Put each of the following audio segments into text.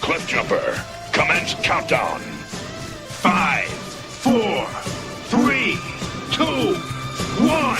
Cliff Jumper, commence countdown. 5, 4, 3, 2, 1.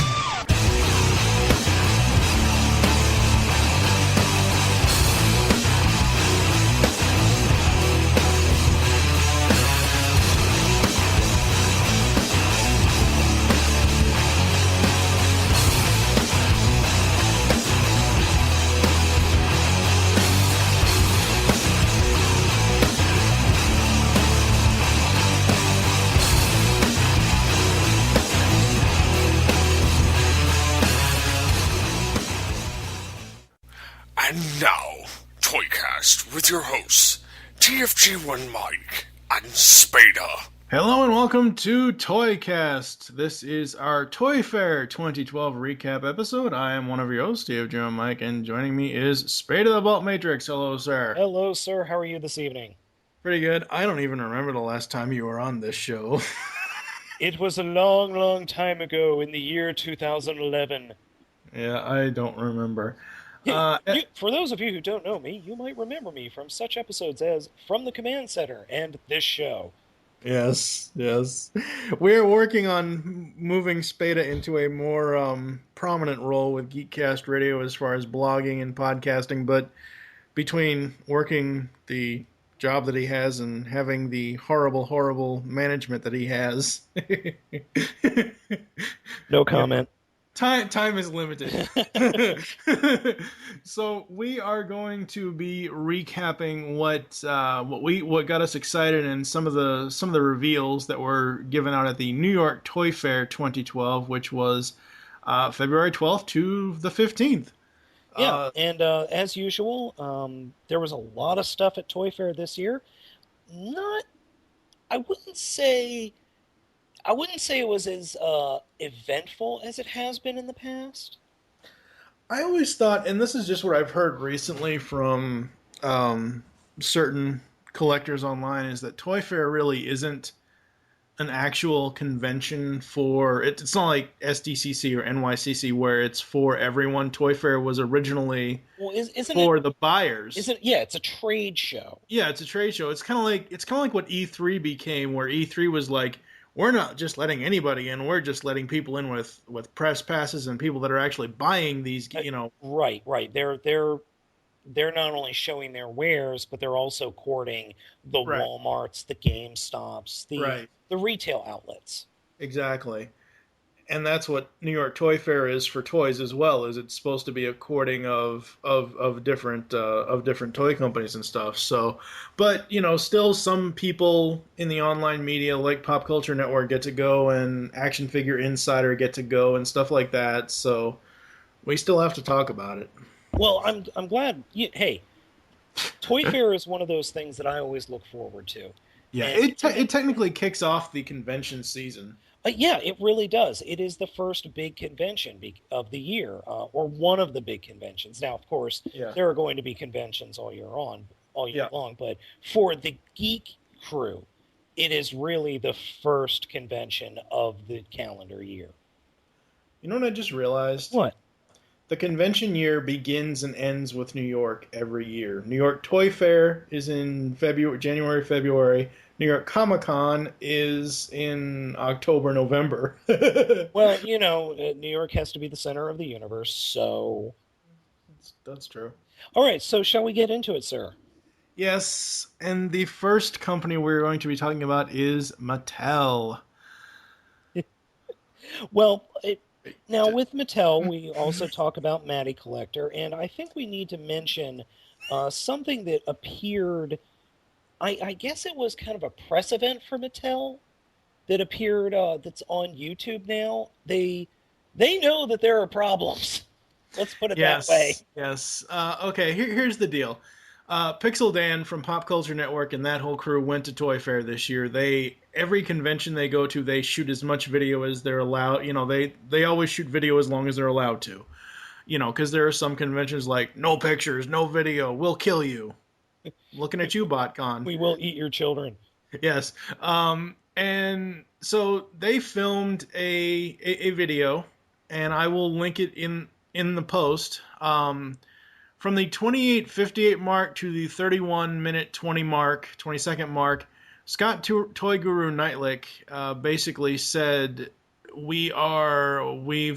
And now, ToyCast with your hosts, TFG1 Mike and Spada. Hello and welcome to ToyCast. This is our ToyFair 2012 recap episode. I am one of your hosts, TFG1 Mike, and joining me is Spada the Baltmatrix. Hello, sir. Hello, sir. How are you this evening? Pretty good. I don't even remember the last time you were on this show. It was a long, long time ago in the year 2011. Yeah, I don't remember. For those of you who don't know me, you might remember me from such episodes as From the Command Center and this show. Yes. We're working on moving Spada into a more prominent role with Geekcast Radio as far as blogging and podcasting, but between working the job that he has and having the horrible management that he has. No comment. Time is limited. So we are going to be recapping what got us excited and some of the reveals that were given out at the New York Toy Fair 2012, which was February 12th to the 15th. Yeah, and as usual, there was a lot of stuff at Toy Fair this year. I wouldn't say it was as eventful as it has been in the past. I always thought, and this is just what I've heard recently from certain collectors online, is that Toy Fair really isn't an actual convention for it. It's not like SDCC or NYCC where it's for everyone. Toy Fair was originally the buyers. Yeah, it's a trade show. Yeah, it's a trade show. It's kind of like what E3 became, where E3 was like, we're not just letting anybody in, we're just letting people in with press passes and people that are actually buying these, Right. They're not only showing their wares, but they're also courting the Walmarts, the GameStops, the retail outlets. Exactly. And that's what New York Toy Fair is for toys as well, is it's supposed to be a courting of different toy companies and stuff. So, but still some people in the online media like Pop Culture Network get to go, and Action Figure Insider get to go and stuff like that. So we still have to talk about it. Well, I'm glad. Hey, Toy Fair is one of those things that I always look forward to. Yeah, it technically kicks off the convention season. Yeah, it really does. It is the first big convention of the year, or one of the big conventions. Now, of course, there are going to be conventions all year long, but for the geek crew, it is really the first convention of the calendar year. You know what I just realized? What? The convention year begins and ends with New York every year. New York Toy Fair is in January, February. New York Comic-Con is in October, November. Well, New York has to be the center of the universe, so... That's true. All right, so shall we get into it, sir? Yes, and the first company we're going to be talking about is Mattel. Well, now with Mattel, we also talk about Matty Collector, and I think we need to mention something that appeared... I guess it was kind of a press event for Mattel that appeared that's on YouTube now. They know that there are problems. Let's put it that way. Yes. Okay, here's the deal. Pixel Dan from Pop Culture Network and that whole crew went to Toy Fair this year. Every convention they go to, they shoot as much video as they're allowed. They always shoot video as long as they're allowed to. Because there are some conventions like, no pictures, no video, we'll kill you. Looking at you, BotCon. We will eat your children. Yes. And so they filmed a video, and I will link it in the post, From the 28:58 mark to the 31-minute 20-second mark, Scott Toy Guru Nightlick basically said, we've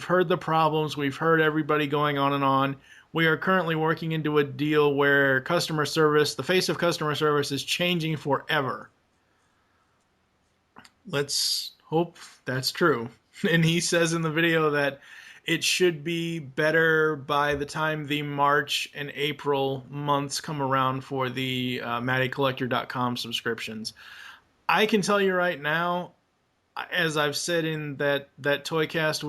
heard the problems, we've heard everybody going on and on. We are currently working into a deal where customer service, the face of customer service, is changing forever. Let's hope that's true. And he says in the video that it should be better by the time the March and April months come around for the MattyCollector.com subscriptions. I can tell you right now, as I've said in that ToyCast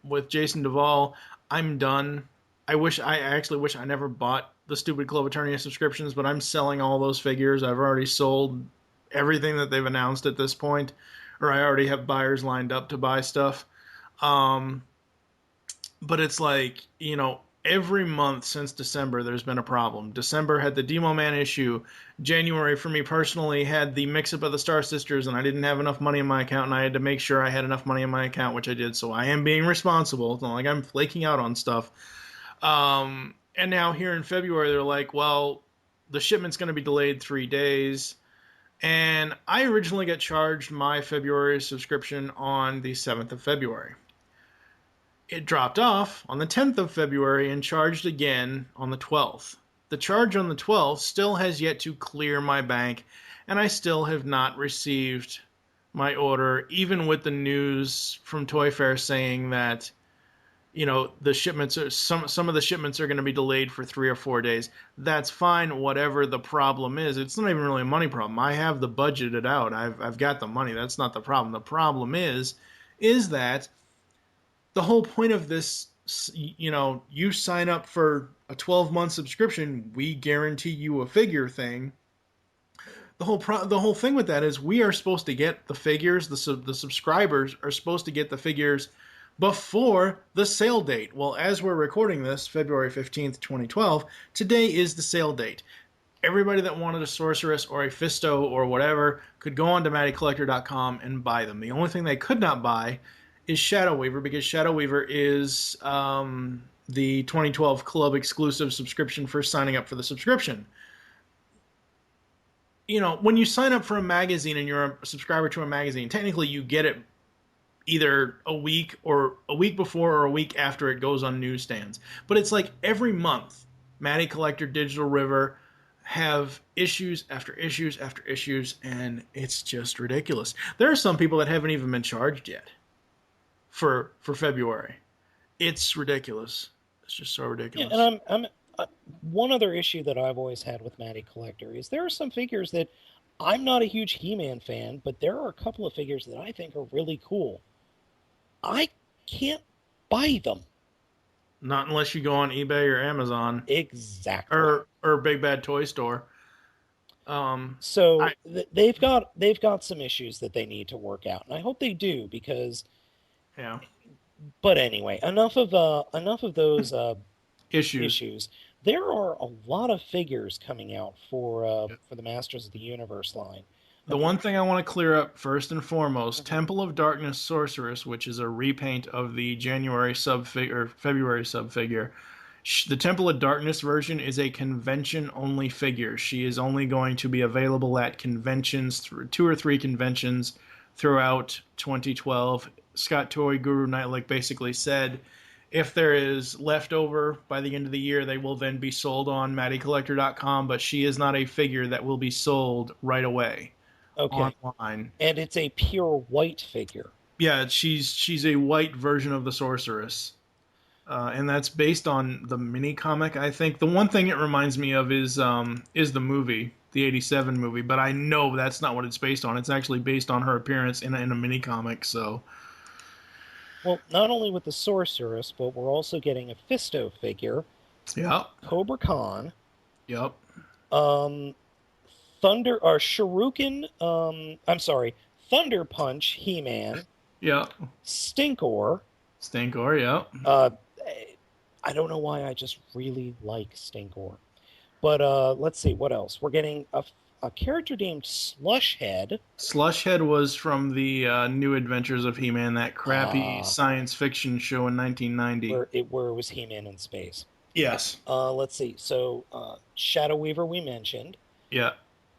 with Jason Duvall, I'm done. I actually wish I never bought the stupid Club Eternia subscriptions, but I'm selling all those figures. I've already sold everything that they've announced at this point, or I already have buyers lined up to buy stuff. But it's like, every month since December, there's been a problem. December had the Demo Man issue. January, for me personally, had the mix-up of the Star Sisters, and I didn't have enough money in my account, and I had to make sure I had enough money in my account, which I did. So I am being responsible. It's not like I'm flaking out on stuff. And now here in February, they're like, well, the shipment's going to be delayed 3 days. And I originally got charged my February subscription on the 7th of February. It dropped off on the 10th of February and charged again on the 12th. The charge on the 12th still has yet to clear my bank, and I still have not received my order, even with the news from ToyFair saying that, the shipments are some of the shipments are going to be delayed for 3 or 4 days. That's fine, whatever the problem is. It's not even really a money problem. I have the budgeted out. I've got the money. That's not the problem. The problem is that the whole point of this, you sign up for a 12-month subscription, we guarantee you a figure thing. The whole thing with that is we are supposed to get the figures, the subscribers are supposed to get the figures before the sale date. Well, as we're recording this, February 15th, 2012, today is the sale date. Everybody that wanted a Sorceress or a Fisto or whatever could go on to MattyCollector.com and buy them. The only thing they could not buy is Shadow Weaver, because Shadow Weaver is the 2012 Club exclusive subscription for signing up for the subscription. When you sign up for a magazine and you're a subscriber to a magazine, technically you get it either a week before or a week after it goes on newsstands. But it's like every month, Matty Collector, Digital River have issues after issues after issues, and it's just ridiculous. There are some people that haven't even been charged yet for February. It's ridiculous. It's just so ridiculous. Yeah, and I'm one other issue that I've always had with Matty Collector is there are some figures that I'm not a huge He-Man fan, but there are a couple of figures that I think are really cool. I can't buy them. Not unless you go on eBay or Amazon. Exactly. Or Big Bad Toy Store. They've got some issues that they need to work out, and I hope they do, because yeah. But anyway, enough of those issues. There are a lot of figures coming out for the Masters of the Universe line. The one thing I want to clear up first and foremost, Temple of Darkness Sorceress, which is a repaint of the February subfigure. The Temple of Darkness version is a convention-only figure. She is only going to be available at conventions, through 2 or 3 conventions throughout 2012. Scott Toy Guru Nightlick basically said, if there is leftover by the end of the year, they will then be sold on MattyCollector.com, but she is not a figure that will be sold right away. Okay. Online. And it's a pure white figure. Yeah, she's a white version of the Sorceress. And that's based on the mini comic, I think. The one thing it reminds me of is the movie, the 87 movie, but I know that's not what it's based on. It's actually based on her appearance in a mini comic, so. Well, not only with the Sorceress, but we're also getting a Fisto figure. Yep. Cobra Khan. Yep. Thunder Punch He-Man. Yeah. Stinkor. Yeah. I don't know why I just really like Stinkor. But let's see, what else? We're getting a character named Slushhead. Slushhead was from the New Adventures of He-Man, that crappy science fiction show in 1990. Where it was He-Man in space. Yes. Let's see. So Shadow Weaver we mentioned. Yeah.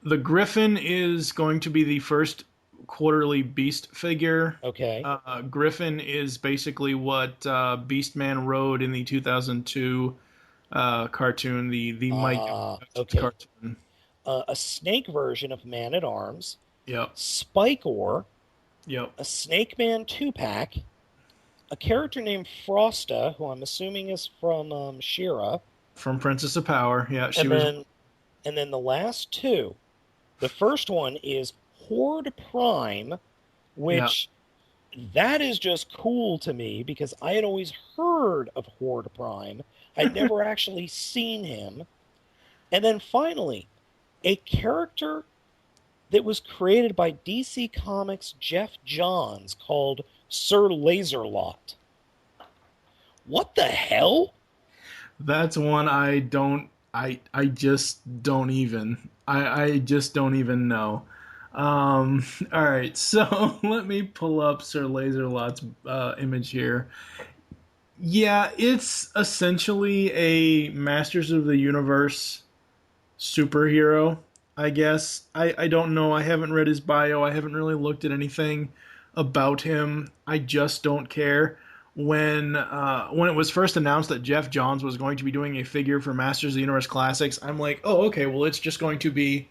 The Griffin is going to be the first quarterly Beast figure. Okay. Griffin is basically what Beastman rode in the 2002 cartoon, the Mike Okay. cartoon. A snake version of Man at Arms. Yep. Spike-Ore. Yep. A Snake Man 2-pack. A character named Frosta, who I'm assuming is from She-Ra. From Princess of Power. Yeah, she And was. then the last two. The first one is Horde Prime, Yeah. which that is just cool to me because I had always heard of Horde Prime. I'd never actually seen him. And then finally, a character that was created by DC Comics' Jeff Johns called Sir Laserlot. What the hell? That's one I don't. I just don't even. I just don't even know. All right, so let me pull up Sir Laserlot's image here. Yeah, it's essentially a Masters of the Universe superhero, I guess. I don't know. I haven't read his bio. I haven't really looked at anything about him. I just don't care. When it was first announced that Jeff Johns was going to be doing a figure for Masters of the Universe Classics, I'm like, oh, okay, well, it's just going to be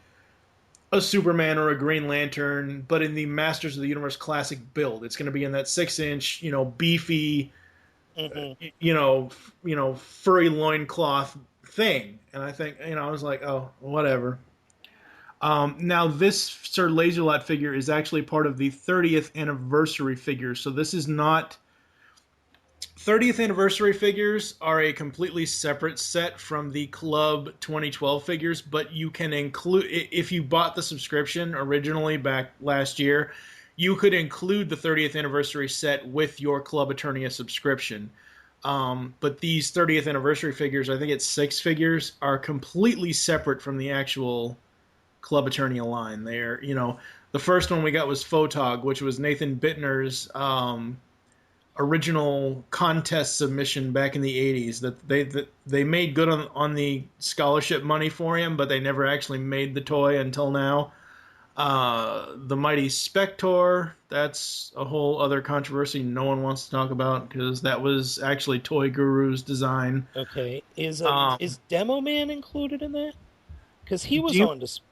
a Superman or a Green Lantern, but in the Masters of the Universe Classic build. It's going to be in that 6-inch, beefy, furry loincloth thing. And I think, I was like, oh, whatever. Now, this Sir Laserlot figure is actually part of the 30th anniversary figure, so this is not... 30th anniversary figures are a completely separate set from the Club 2012 figures, but you can include, if you bought the subscription originally back last year, you could include the 30th anniversary set with your Club Eternia subscription. But these 30th anniversary figures, I think it's 6 figures, are completely separate from the actual Club Eternia line. They're, the first one we got was Photog, which was Nathan Bittner's original contest submission back in the 80s. That they made good on the scholarship money for him, but they never actually made the toy until now. The Mighty Spector, that's a whole other controversy no one wants to talk about because that was actually Toy Guru's design. Okay, is Demo Man included in that? Because he was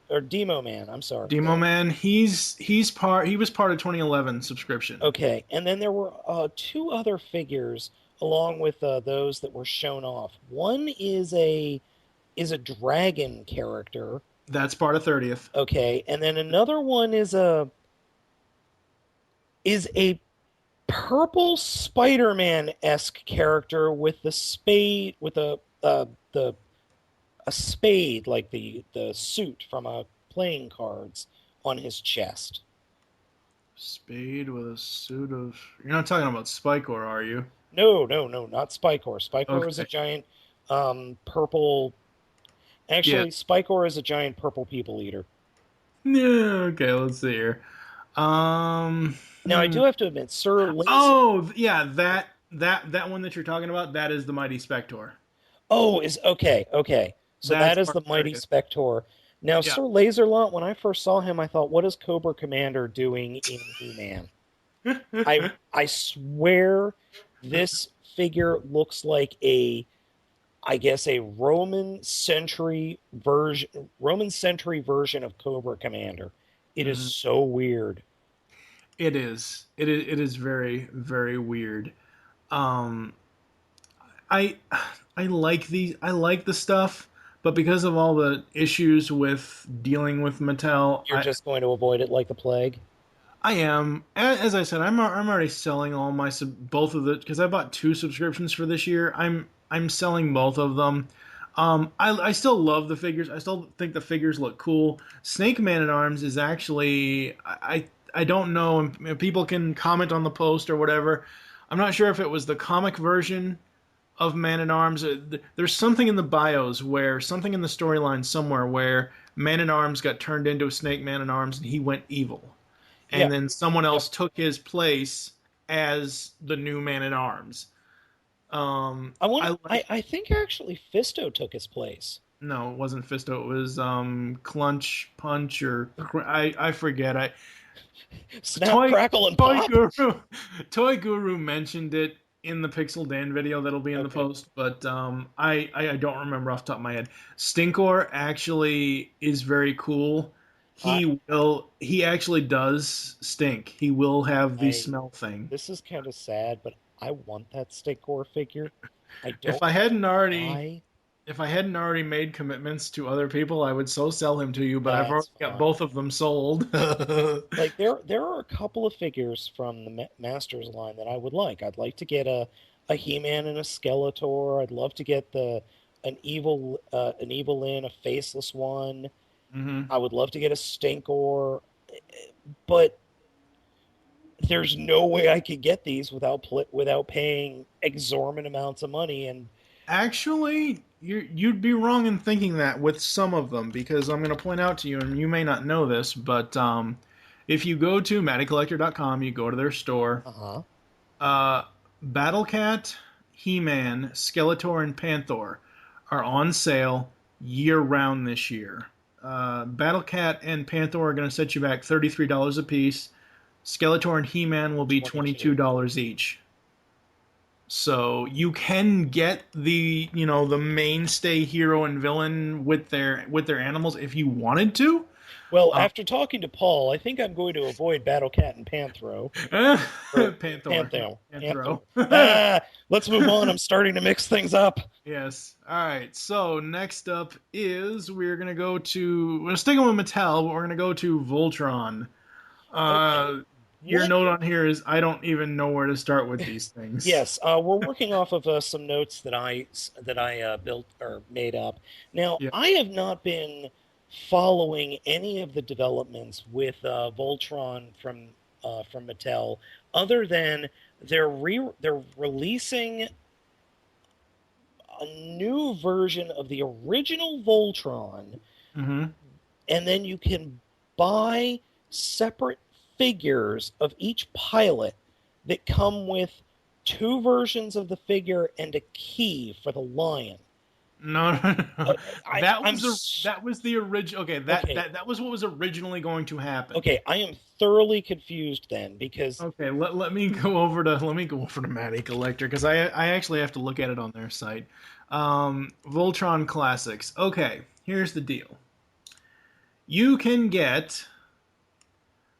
or Demo Man. I'm sorry, Demo Man. He was part of 2011 subscription. Okay, and then there were 2 other figures along with those that were shown off. One is a dragon character. That's part of 30th. Okay, and then another one is a purple Spider-Man-esque character with the spade with a spade like the suit from playing cards on his chest. Spade with a suit of... You're not talking about Spike-Ore, are you? No, not Spike-Ore. Spike-Ore is a giant purple... Actually, yeah. Spike-Ore is a giant purple people eater. Yeah, okay, let's see here. Now, I do have to admit, Sir Laser... Oh, yeah, that one that you're talking about, that is the Mighty Spector. Oh, okay. So that is the Mighty Spector. Now, yeah. Sir Laserlot, when I first saw him, I thought, what is Cobra Commander doing in He-Man? I swear this figure looks like a Roman century version of Cobra Commander. It is so weird. It is. It is very, very weird. I like the stuff. But because of all the issues with dealing with Mattel... You're just going to avoid it like the plague? I am. As I said, I'm already selling all my... both of the... Because I bought 2 subscriptions for this year. I'm selling both of them. I still love the figures. I still think the figures look cool. Snake Man-at-Arms is actually... I don't know. People can comment on the post or whatever. I'm not sure if it was the comic version of Man-at-Arms. There's something in the bios something in the storyline somewhere where Man-at-Arms got turned into a Snake Man-at-Arms and he went evil. And then someone else took his place as the new Man-at-Arms. I think actually Fisto took his place. No, it wasn't Fisto. It was Clunch Punch I forget. Snap, crackle, and Toy pop. Guru Toy Guru mentioned it in the Pixel Dan video that'll be in the Okay. post, but I don't remember off the top of my head. Stinkor actually is very cool. He actually does stink. He will have the smell thing. This is kind of sad, but I want that Stinkor figure. I don't. If I hadn't already why. if I hadn't already made commitments to other people, I would so sell him to you, but I've already That's got fine. both of them sold. Like there are a couple of figures from the Masters line that I would like. I'd like to get a He-Man and a Skeletor. I'd love to get an evil in a faceless one. Hmm. I would love to get a Stinkor, but there's no way I could get these without paying exorbitant amounts of money. And Actually, you'd be wrong in thinking that with some of them, because I'm going to point out to you, and you may not know this, but if you go to MattyCollector.com, you go to their store, Battlecat, He-Man, Skeletor, and Panther are on sale year-round this year. Battlecat and Panther are going to set you back $33 a piece. Skeletor and He-Man will be $22 each. So you can get the mainstay hero and villain with their animals if you wanted to. Well, after talking to Paul, I think I'm going to avoid Battlecat and Panthro. Panther. Let's move on. I'm starting to mix things up. Yes. All right. So next up is we're sticking with Mattel, but we're gonna go to Voltron. Okay. Your note on here is I don't even know where to start with these things. Yes, we're working off of some notes that I built or made up. Now, Yeah. I have not been following any of the developments with Voltron from Mattel, other than they're releasing a new version of the original Voltron, Mm-hmm. and then you can buy separate figures of each pilot that come with 2 versions of the figure and a key for the lion. No. That was the original. Okay, Okay. that was what was originally going to happen. Okay, I am thoroughly confused then because Okay, let me go over to Matty Collector, because I actually have to look at it on their site. Voltron Classics. Okay, here's the deal. You can get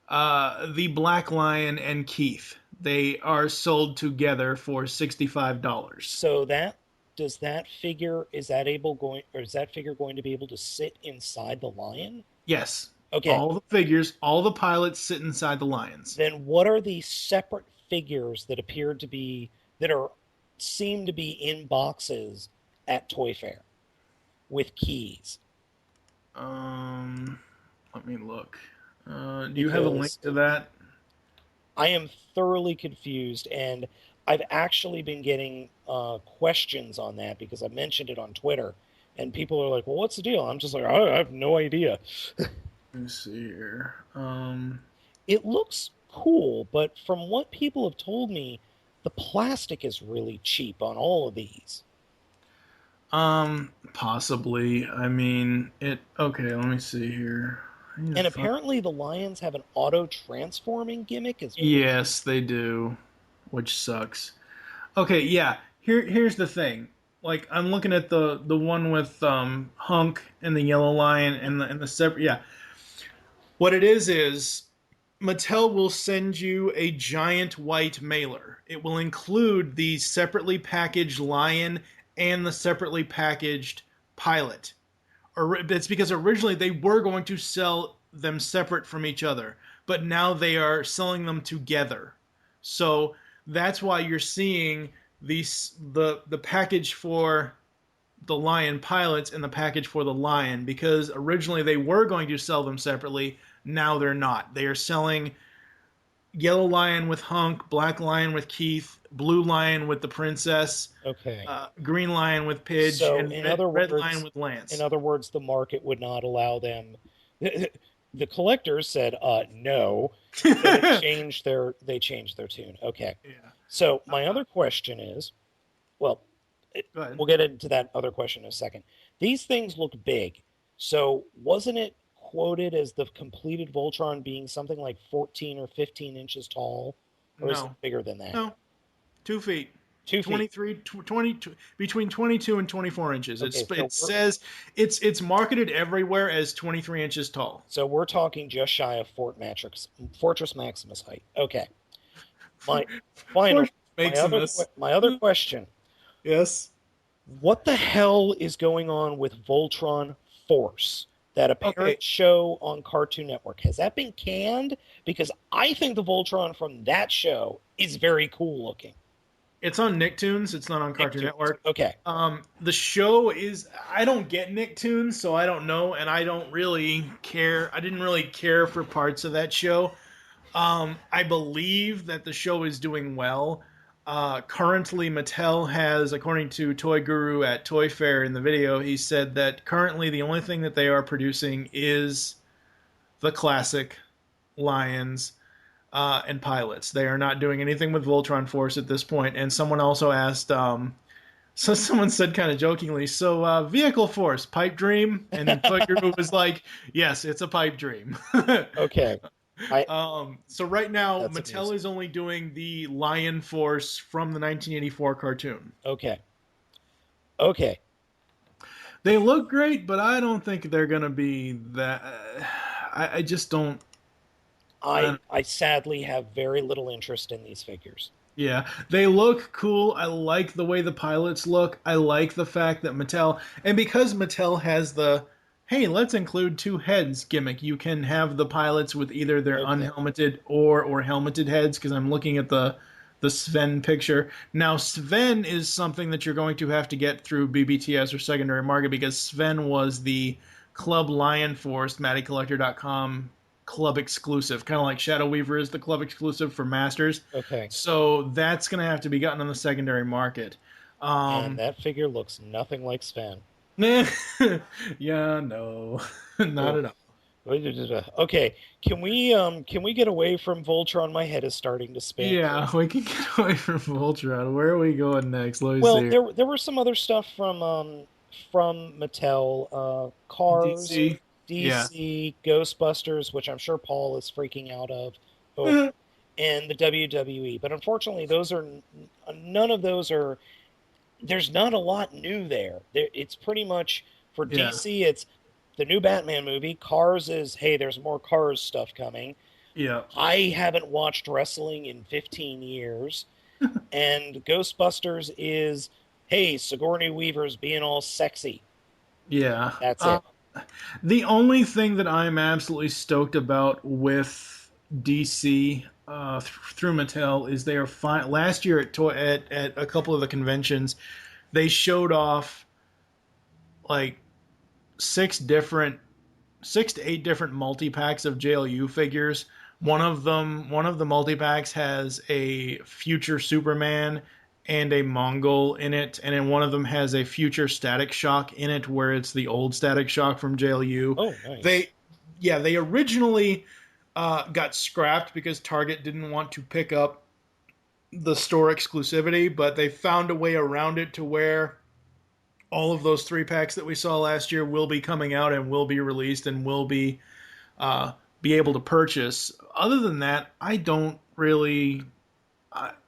the Black Lion and Keith. They are sold together for $65. so is that figure going to be able to sit inside the lion? Yes. Okay. All the figures, all the pilots sit inside the lions. Then what are the separate figures that seem to be in boxes at ToyFair with keys? Let me look. Do you have a link to that? I am thoroughly confused, and I've actually been getting questions on that because I mentioned it on Twitter, and people are like, well, what's the deal? I'm just like, I have no idea. Let me see here. It looks cool, but from what people have told me, the plastic is really cheap on all of these. Possibly. I mean, okay, let me see here. And apparently the lions have an auto-transforming gimmick as well. Yes, they do, which sucks. Okay, yeah. Here's the thing. Like, I'm looking at the one with Hunk and the yellow lion and the separate. Yeah. What it is Mattel will send you a giant white mailer. It will include the separately packaged lion and the separately packaged pilot. It's because originally they were going to sell them separate from each other, but now they are selling them together. So that's why you're seeing the package for the lion pilots and the package for the lion, because originally they were going to sell them separately. Now they're not. They are selling yellow lion with Hunk, black lion with Keith, blue lion with the princess, okay, green lion with Pidge, so and red lion with Lance. In other words, the market would not allow them. The collectors said no. So they changed their tune. Okay. Yeah. So my other question is, well, Go ahead. we'll get into that other question in a second. These things look big. So wasn't it quoted as the completed Voltron being something like 14 or 15 inches tall? Or is it No. bigger than that? No. 2 feet. 2 feet. 23, 20, between 22 and 24 inches. Okay, so It says it's marketed everywhere as 23 inches tall. So we're talking just shy of Fortress Maximus height. Okay. My final, Maximus. my other question. Yes. What the hell is going on with Voltron Force? That apparent Okay. show on Cartoon Network. Has that been canned? Because I think the Voltron from that show is very cool looking. It's on Nicktoons. It's not on Cartoon Nicktoons. Network. Okay. The show is. I don't get Nicktoons, so I don't know, and I don't really care. I didn't really care for parts of that show. I believe that the show is doing well. Currently, Mattel has, according to Toy Guru at ToyFair in the video, he said that currently the only thing that they are producing is the classic Lions and pilots. They are not doing anything with Voltron Force at this point. And someone also asked, so someone said kind of jokingly, so Vehicle Force, pipe dream? And then Toy Guru was like, yes, it's a pipe dream. Okay. So right now, That's Mattel amazing. is only doing the Lion Force from the 1984 cartoon. Okay. They look great, but I don't think they're going to be that. I just don't. I sadly have very little interest in these figures. Yeah, they look cool. I like the way the pilots look. I like the fact that Mattel, and because Mattel has the, hey, let's include two heads gimmick, you can have the pilots with either their unhelmeted or helmeted heads, because I'm looking at the Sven picture. Now, Sven is something that you're going to have to get through BBTS or secondary market, because Sven was the Club Lion Force, MattyCollector.com club exclusive, kind of like Shadow Weaver is the club exclusive for Masters. Okay. So that's going to have to be gotten on the secondary market. And that figure looks nothing like Sven. Yeah, no, not at all. Okay, can we get away from Voltron? My head is starting to spin. Yeah, we can get away from Voltron. Where are we going next? Let me Well, see. there were some other stuff from Mattel, Cars, DC. DC, Ghostbusters, which I'm sure Paul is freaking out of, and the WWE. But unfortunately, none of those are. There's not a lot new there. It's pretty much for DC. It's the new Batman movie. Cars is, hey, there's more Cars stuff coming. Yeah. I haven't watched wrestling in 15 years. And Ghostbusters is, hey, Sigourney Weaver's being all sexy. Yeah. That's it. The only thing that I'm absolutely stoked about with DC through Mattel is they are last year at a couple of the conventions, they showed off like 6 to 8 different multi-packs of JLU figures. One of the multi-packs has a future Superman and a Mongol in it, and then one of them has a future Static Shock in it, where it's the old Static Shock from JLU. Oh, nice. They originally got scrapped because Target didn't want to pick up the store exclusivity, but they found a way around it to where all of those 3-packs that we saw last year will be coming out and will be released and will be able to purchase. Other than that, I don't really.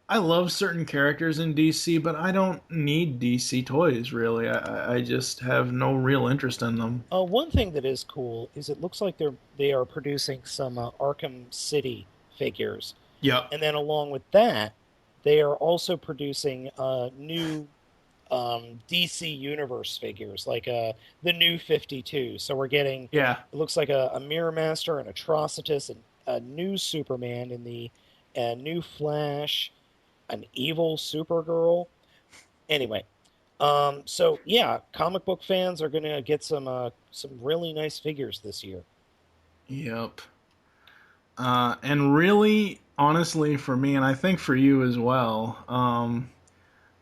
I love certain characters in DC, but I don't need DC toys, really. I just have no real interest in them. One thing that is cool is it looks like they are producing some Arkham City figures. Yeah. And then along with that, they are also producing new DC Universe figures, like the new 52. So we're getting, it looks like a Mirror Master, an Atrocitus, and a new Superman, and the new Flash, an evil Supergirl. Anyway, so yeah, comic book fans are gonna get some really nice figures this year. Yep. And really, honestly, for me, and I think for you as well,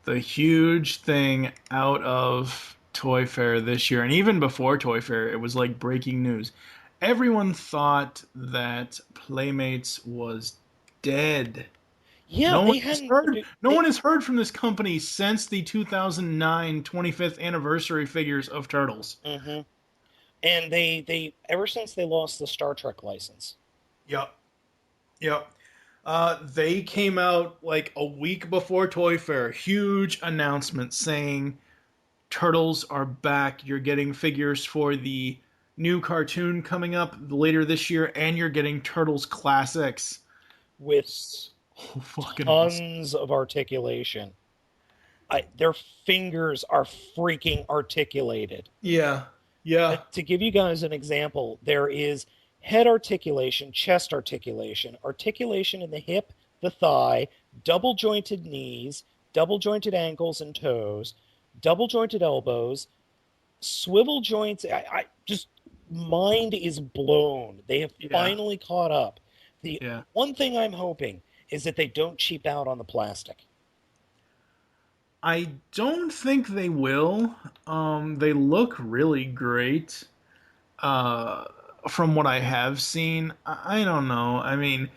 the huge thing out of Toy Fair this year, and even before Toy Fair, it was like breaking news. Everyone thought that Playmates was dead. Yeah, No they one has hadn't. heard. No one has heard from this company since the 2009 25th anniversary figures of Turtles. Mm-hmm. And they ever since they lost the Star Trek license. Yep. Yep. They came out like a week before Toy Fair. Huge announcement saying Turtles are back. You're getting figures for the new cartoon coming up later this year, and you're getting Turtles Classics. With Fucking awesome. tons of articulation. Their fingers are freaking articulated. Yeah. Yeah. To give you guys an example, there is head articulation, chest articulation, articulation in the hip, the thigh, double jointed knees, double jointed ankles and toes, double jointed elbows, swivel joints. I just, mind is blown. They have finally caught up. The one thing I'm hoping is that they don't cheap out on the plastic. I don't think they will. They look really great. From what I have seen, I don't know. I mean,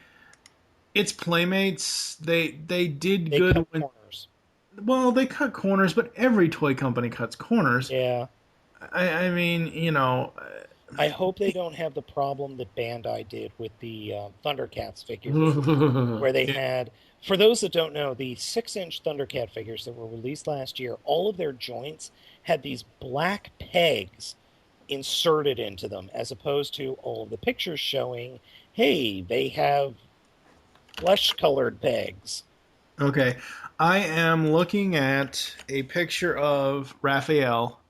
it's Playmates. They did They good cut when. corners. Well, they cut corners, but every toy company cuts corners. Yeah. I mean, you know. I hope they don't have the problem that Bandai did with the Thundercats figures, where they had, for those that don't know, the 6-inch Thundercat figures that were released last year, all of their joints had these black pegs inserted into them, as opposed to all of the pictures showing, hey, they have flesh-colored pegs. Okay, I am looking at a picture of Raphael,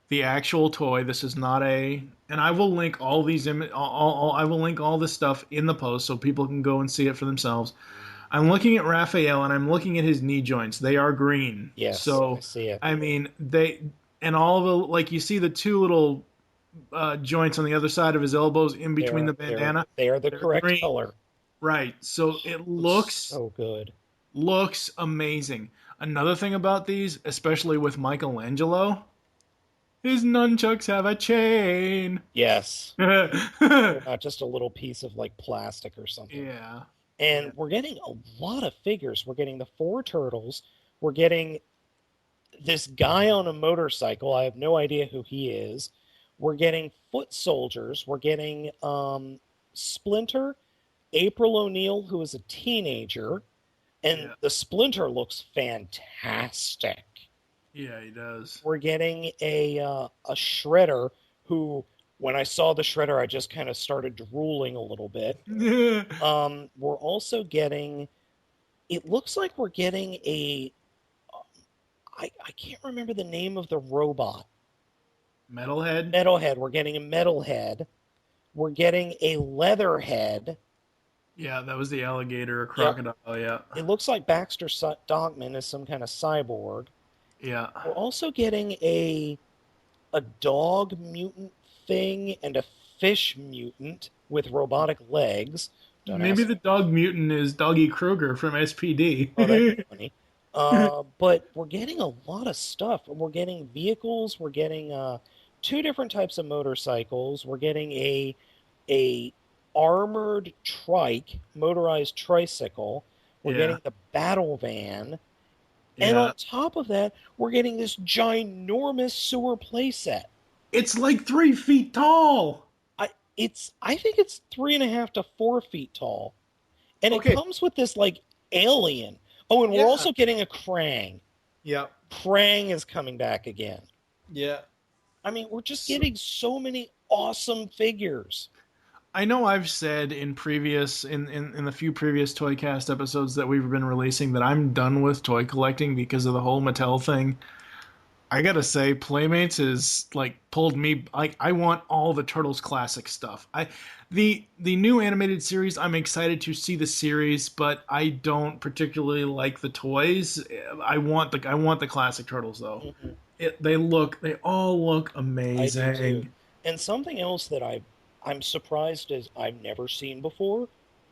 the actual toy. This is not a, and I will link all these I will link all this stuff in the post so people can go and see it for themselves. I'm looking at Raphael and I'm looking at his knee joints. They are green. Yes, so I see it. I mean and all the, like, you see the two little joints on the other side of his elbows in between the bandana. They are the correct green. color. Right. So it looks so good. Looks amazing. Another thing about these, especially with Michelangelo, his nunchucks have a chain. Yes. They're not just a little piece of like plastic or something. Yeah. And we're getting a lot of figures. We're getting the 4 turtles. We're getting this guy on a motorcycle. I have no idea who he is. We're getting foot soldiers. We're getting Splinter, April O'Neil, who is a teenager. And the Splinter looks fantastic. Yeah, he does. We're getting a Shredder who, when I saw the Shredder, I just kind of started drooling a little bit. We're also getting, it looks like we're getting a, I can't remember the name of the robot. Metalhead? Metalhead. We're getting a Metalhead. We're getting a Leatherhead. Yeah, that was the alligator, or crocodile, yeah. It looks like Baxter Stockman is some kind of cyborg. Yeah. We're also getting a dog mutant thing and a fish mutant with robotic legs. Maybe the dog mutant is Doggy Kruger from SPD. Oh, that'd be funny. But we're getting a lot of stuff. We're getting vehicles. We're getting 2 different types of motorcycles. We're getting a armored trike, motorized tricycle. We're getting the battle van. And on top of that, we're getting this ginormous sewer playset. It's like 3 feet tall. I think it's 3.5 to 4 feet tall. And it comes with this like alien. Oh, and we're also getting a Krang. Yeah. Krang is coming back again. Yeah. I mean, we're just getting so many awesome figures. I know I've said in the few previous ToyCast episodes that we've been releasing that I'm done with toy collecting because of the whole Mattel thing. I gotta say, Playmates is like pulled me. Like, I want all the Turtles classic stuff. The new animated series, I'm excited to see the series, but I don't particularly like the toys. I want the classic Turtles though. Mm-hmm. They all look amazing. I do too. And something else that I'm surprised as I've never seen before,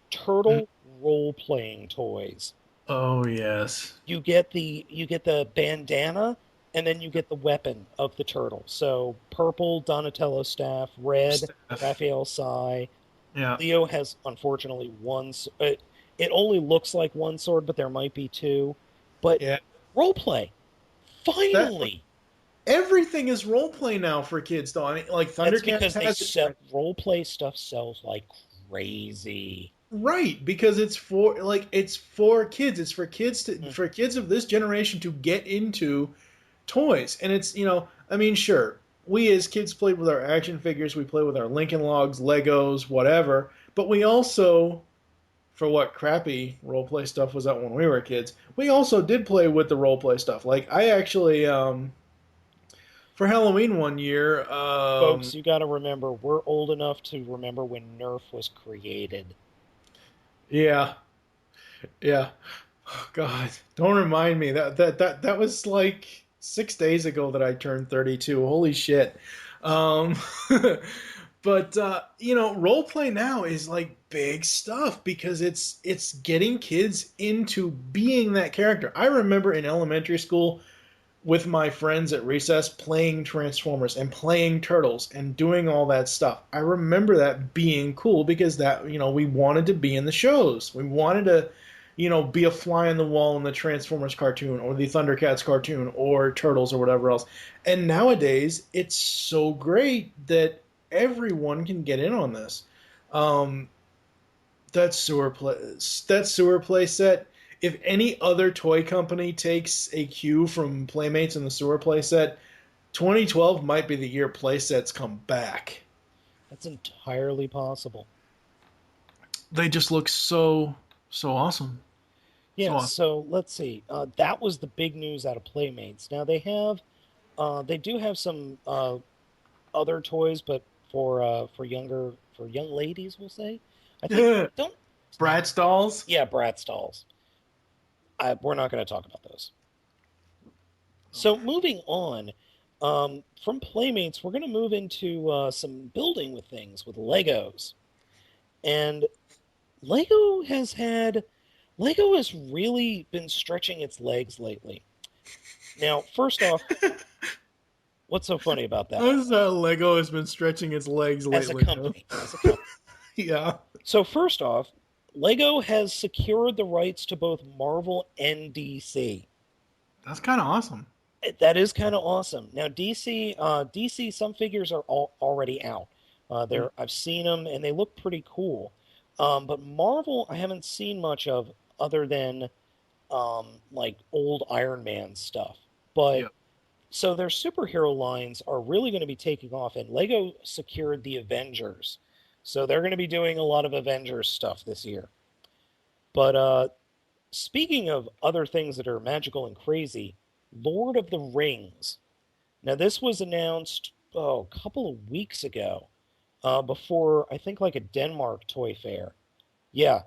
turtle role-playing toys. Oh yes. You get the bandana, and then you get the weapon of the turtle. So purple Donatello staff, red Raphael Sai. Yeah. Leo has unfortunately one. It only looks like one sword, but there might be two. But Yeah. role play, That finally. everything is role play now for kids, though. I mean, like That's Thundercats because they has it sell role play stuff sells like crazy. right because it's for kids. It's for kids to Mm. for kids of this generation to get into toys, and it's I mean, sure, we as kids played with our action figures, we play with our Lincoln Logs, Legos, whatever, but we also for what crappy role play stuff was out when we were kids, we also did play with the role play stuff. Like I actually for Halloween one year. Folks, you got to remember, we're old enough to remember when Nerf was created. Yeah, yeah. Oh, God, don't remind me that was like 6 days ago that I turned 32. Holy shit. Um, but role play now is like big stuff because it's getting kids into being that character. I remember in elementary school with my friends at recess playing Transformers and playing Turtles and doing all that stuff. I remember that being cool because that, we wanted to be in the shows. We wanted to, be a fly on the wall in the Transformers cartoon or the Thundercats cartoon or Turtles or whatever else. And nowadays, it's so great that everyone can get in on this. Um, that sewer play set, if any other toy company takes a cue from Playmates and the sewer playset, 2012 might be the year playsets come back. That's entirely possible. They just look so awesome. So Yeah, awesome. so let's see. That was the big news out of Playmates. Now they do have some other toys, but for young ladies, we'll say. I think don't. Bratz dolls. Yeah, Bratz dolls. We're not going to talk about those. So moving on, from Playmates, we're going to move into some building with things with Legos, and Lego has really been stretching its legs lately. Now, first off, what's so funny about that? Lego has been stretching its legs As a lately. company, as a company. Yeah. So first off, Lego has secured the rights to both Marvel and DC. That's kind of awesome. That is kind of awesome. Now, DC, some figures are already out. I've seen them and they look pretty cool. But Marvel, I haven't seen much of other than like old Iron Man stuff. But Yeah. so their superhero lines are really going to be taking off, and Lego secured the Avengers. So they're going to be doing a lot of Avengers stuff this year. But speaking of other things that are magical and crazy, Lord of the Rings. Now, this was announced, a couple of weeks ago, before, I think, like a Denmark toy fair. Yeah,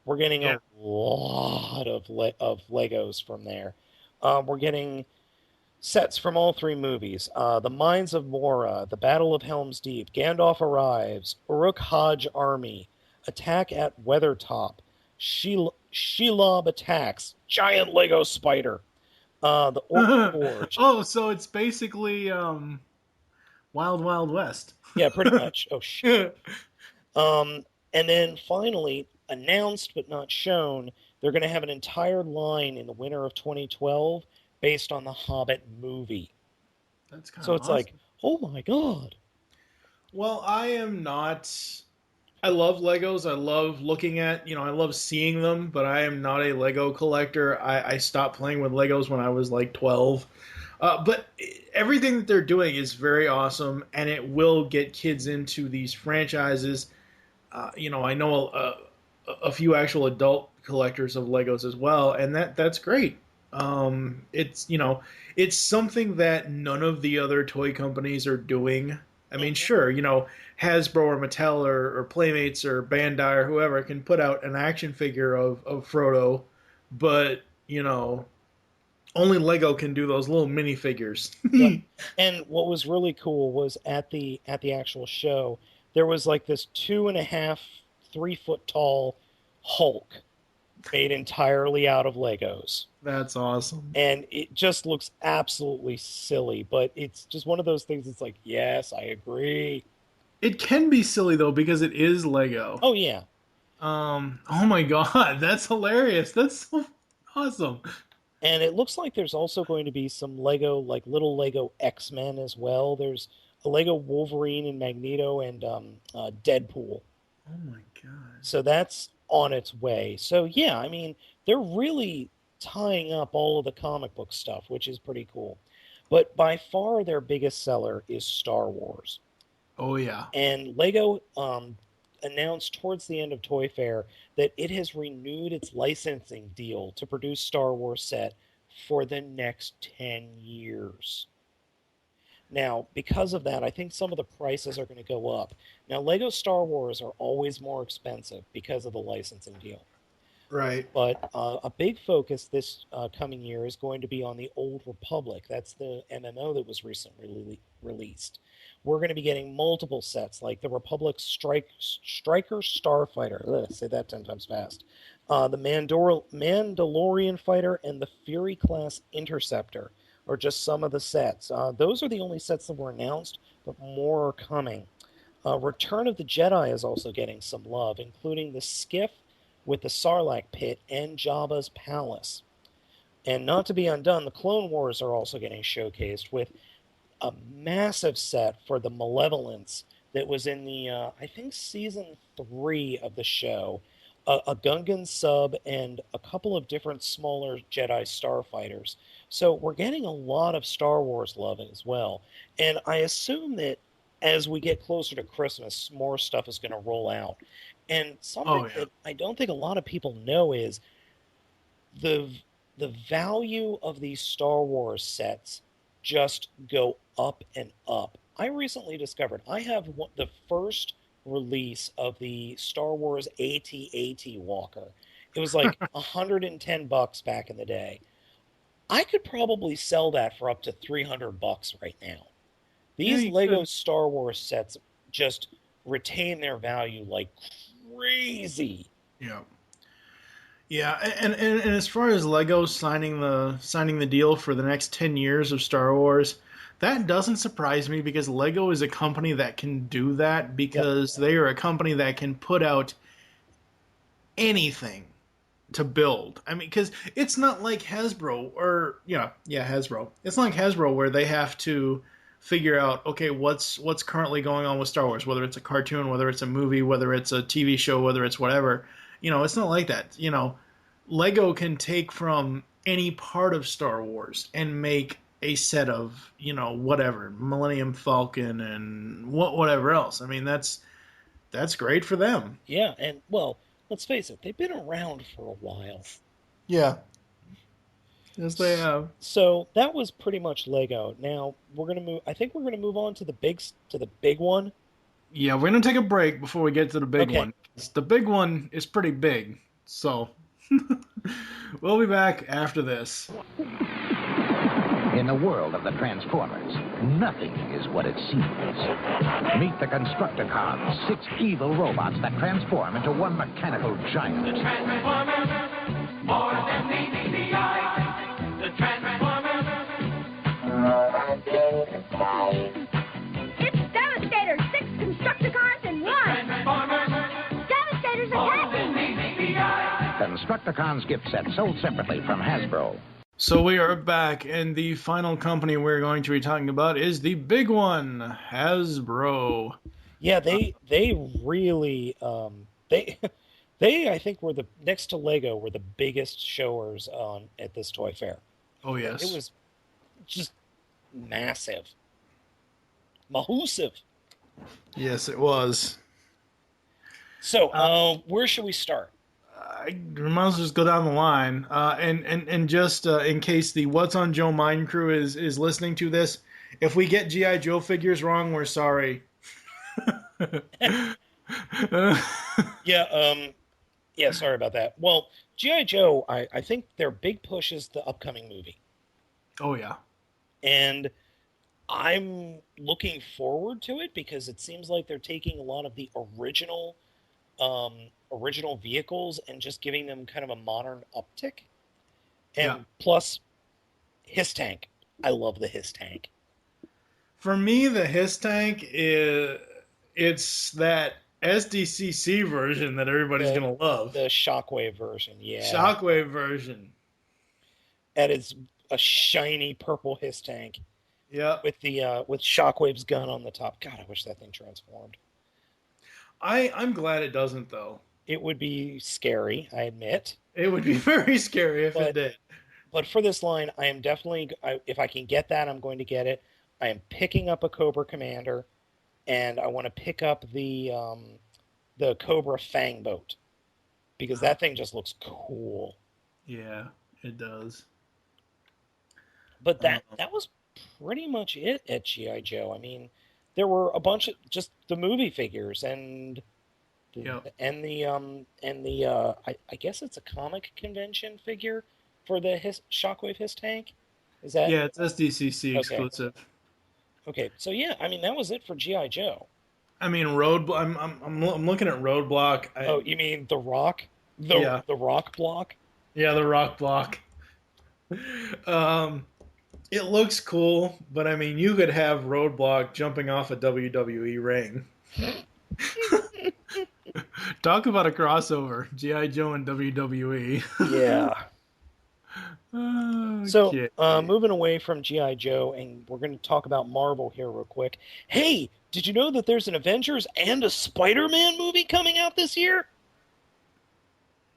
we're getting a lot of Legos from there. We're getting sets from all three movies. The Mines of Moria, The Battle of Helm's Deep, Gandalf Arrives, Uruk-hai Army, Attack at Weathertop, Shelob Attacks, Giant Lego Spider, the Orc Forge. Oh, so it's basically Wild Wild West. Yeah, pretty much. Oh, shit. And then finally, announced but not shown, they're going to have an entire line in the winter of 2012 based on the Hobbit movie. That's kind of So it's awesome. like, oh my god. Well, I am not. I love Legos. I love looking at, I love seeing them, but I am not a Lego collector. I stopped playing with Legos when I was like 12. But everything that they're doing is very awesome, and it will get kids into these franchises. I know a few actual adult collectors of Legos as well, and that's great. It's something that none of the other toy companies are doing. I mean, sure, Hasbro or Mattel or Playmates or Bandai or whoever can put out an action figure of Frodo, but only Lego can do those little minifigures. Yep. And what was really cool was at the actual show, there was like this 2.5, 3 foot tall Hulk made entirely out of Legos. That's awesome. And it just looks absolutely silly, but it's just one of those things that's like, yes, I agree. It can be silly though because it is Lego. Oh yeah. Oh my god, that's hilarious. That's so awesome. And it looks like there's also going to be some Lego, like little Lego X-Men as well. There's a Lego Wolverine and Magneto and Deadpool. Oh my god. So that's on its way. So yeah, I mean, they're really tying up all of the comic book stuff, which is pretty cool. But by far their biggest seller is Star Wars. Oh yeah. And Lego announced towards the end of Toy Fair that it has renewed its licensing deal to produce Star Wars set for the next 10 years. Now, because of that, I think some of the prices are going to go up. Now, Lego Star Wars are always more expensive because of the licensing deal. Right. But a big focus this coming year is going to be on the Old Republic. That's the MMO that was recently released. We're going to be getting multiple sets, like the Republic Striker Starfighter. Say that 10 times fast. The Mandalorian Fighter and the Fury Class Interceptor are just some of the sets. Those are the only sets that were announced, but more are coming. Return of the Jedi is also getting some love, including the Skiff with the Sarlacc pit and Jabba's palace. And not to be undone, the Clone Wars are also getting showcased with a massive set for the Malevolence that was in the, I think, season 3 of the show. A Gungan sub and a couple of different smaller Jedi starfighters. So we're getting a lot of Star Wars love as well. And I assume that as we get closer to Christmas, more stuff is going to roll out. And something that I don't think a lot of people know is the value of these Star Wars sets just go up and up. I recently discovered I have the first release of the Star Wars AT-AT Walker. It was like $110 back in the day. I could probably sell that for up to $300 right now. These Lego Star Wars sets just retain their value like crazy. Yeah. Yeah, and as far as Lego signing the deal for the next 10 years of Star Wars, that doesn't surprise me because Lego is a company that can do that because they are a company that can put out anything to build. I mean, because it's not like Hasbro or Hasbro. It's not like Hasbro where they have to figure out, okay, what's currently going on with Star Wars, whether it's a cartoon, whether it's a movie, whether it's a TV show, whether it's whatever. It's not like that. Lego can take from any part of Star Wars and make a set of, whatever, Millennium Falcon and whatever else. I mean, that's great for them. Yeah, and well, let's face it, they've been around for a while. Yeah. Yes, they have. So that was pretty much Lego. Now we're gonna move. I think we're gonna move on to the big one. Yeah, we're gonna take a break before we get to the big one. The big one is pretty big, so we'll be back after this. In the world of the Transformers, nothing is what it seems. Meet the Constructicons, 6 evil robots that transform into one mechanical giant. The Transformers, more than meets the eye. The Transformers. It's Devastator, 6 Constructicons in 1. Transformers. Devastator's attacking. Constructicons gift set sold separately from Hasbro. So we are back, and the final company we're going to be talking about is the big one, Hasbro. Yeah, they really they I think were the next to Lego were the biggest showers at this toy fair. Oh yes, it was just massive, massive. Yes, it was. So, where should we start? We might as well just go down the line, and just in case the What's on Joe Mind crew is listening to this, if we get G.I. Joe figures wrong, we're sorry. Yeah, sorry about that. Well, G.I. Joe, I think their big push is the upcoming movie. Oh yeah, and I'm looking forward to it because it seems like they're taking a lot of the original vehicles and just giving them kind of a modern uptick. And plus, Hiss Tank. I love the Hiss Tank. For me, the Hiss Tank it's that SDCC version that everybody's The- gonna love. The Shockwave version, yeah. Shockwave version. That is a shiny purple hiss tank Yep. with Shockwave's gun on the top. God, I wish that thing transformed. I'm glad it doesn't though. It would be scary, I admit. It would be very scary if it But- did. But for this line, I am definitely, if I can get that, I'm going to get it. I am picking up a Cobra Commander, and I want to pick up the Cobra Fang boat because that thing just looks cool. Yeah, it does. But that was pretty much it at GI Joe. I mean, there were a bunch of just the movie figures and I guess it's a comic convention figure for the Shockwave Hiss tank. Is that Yeah, it's SDCC Okay. exclusive. okay? So yeah, I mean that was it for GI Joe. I mean, I'm looking at Roadblock. Oh, you mean the Rock? The Rock block? Yeah, the Rock Block. It looks cool, but I mean, you could have Roadblock jumping off a WWE ring. Talk about a crossover, GI Joe and WWE. Yeah. Okay. So, moving away from G.I. Joe, and we're going to talk about Marvel here real quick. Hey, did you know that there's an Avengers and a Spider-Man movie coming out this year?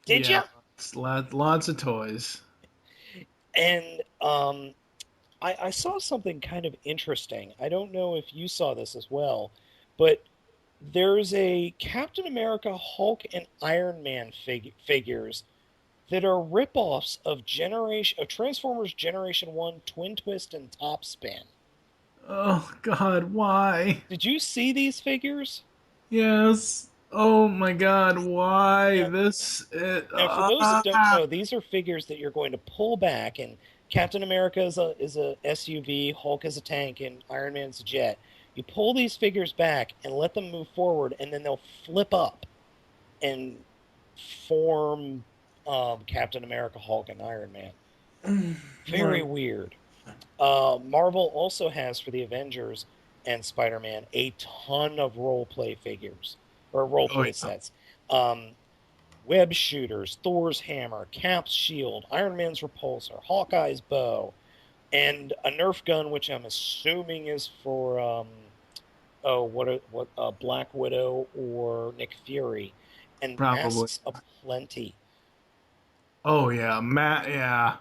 Did ya? It's lots of toys. And I saw something kind of interesting. I don't know if you saw this as well, but there's a Captain America, Hulk, and Iron Man figures that are ripoffs of Transformers Generation 1 Twin Twist and Top Spin. Oh God, why? Did you see these figures? Yes. Oh my God, why Yeah. this? Now, for those that don't know, these are figures that you're going to pull back, and Captain America is a SUV, Hulk is a tank, and Iron Man's a jet. You pull these figures back and let them move forward, and then they'll flip up and form Captain America, Hulk, and Iron Man. Very weird. Marvel also has for the Avengers and Spider-Man a ton of role-play figures, or role-play sets. Web shooters, Thor's hammer, Cap's shield, Iron Man's repulsor, Hawkeye's bow, and a Nerf gun, which I'm assuming is for Black Widow or Nick Fury, and Probably. masks aplenty. Oh yeah, yeah.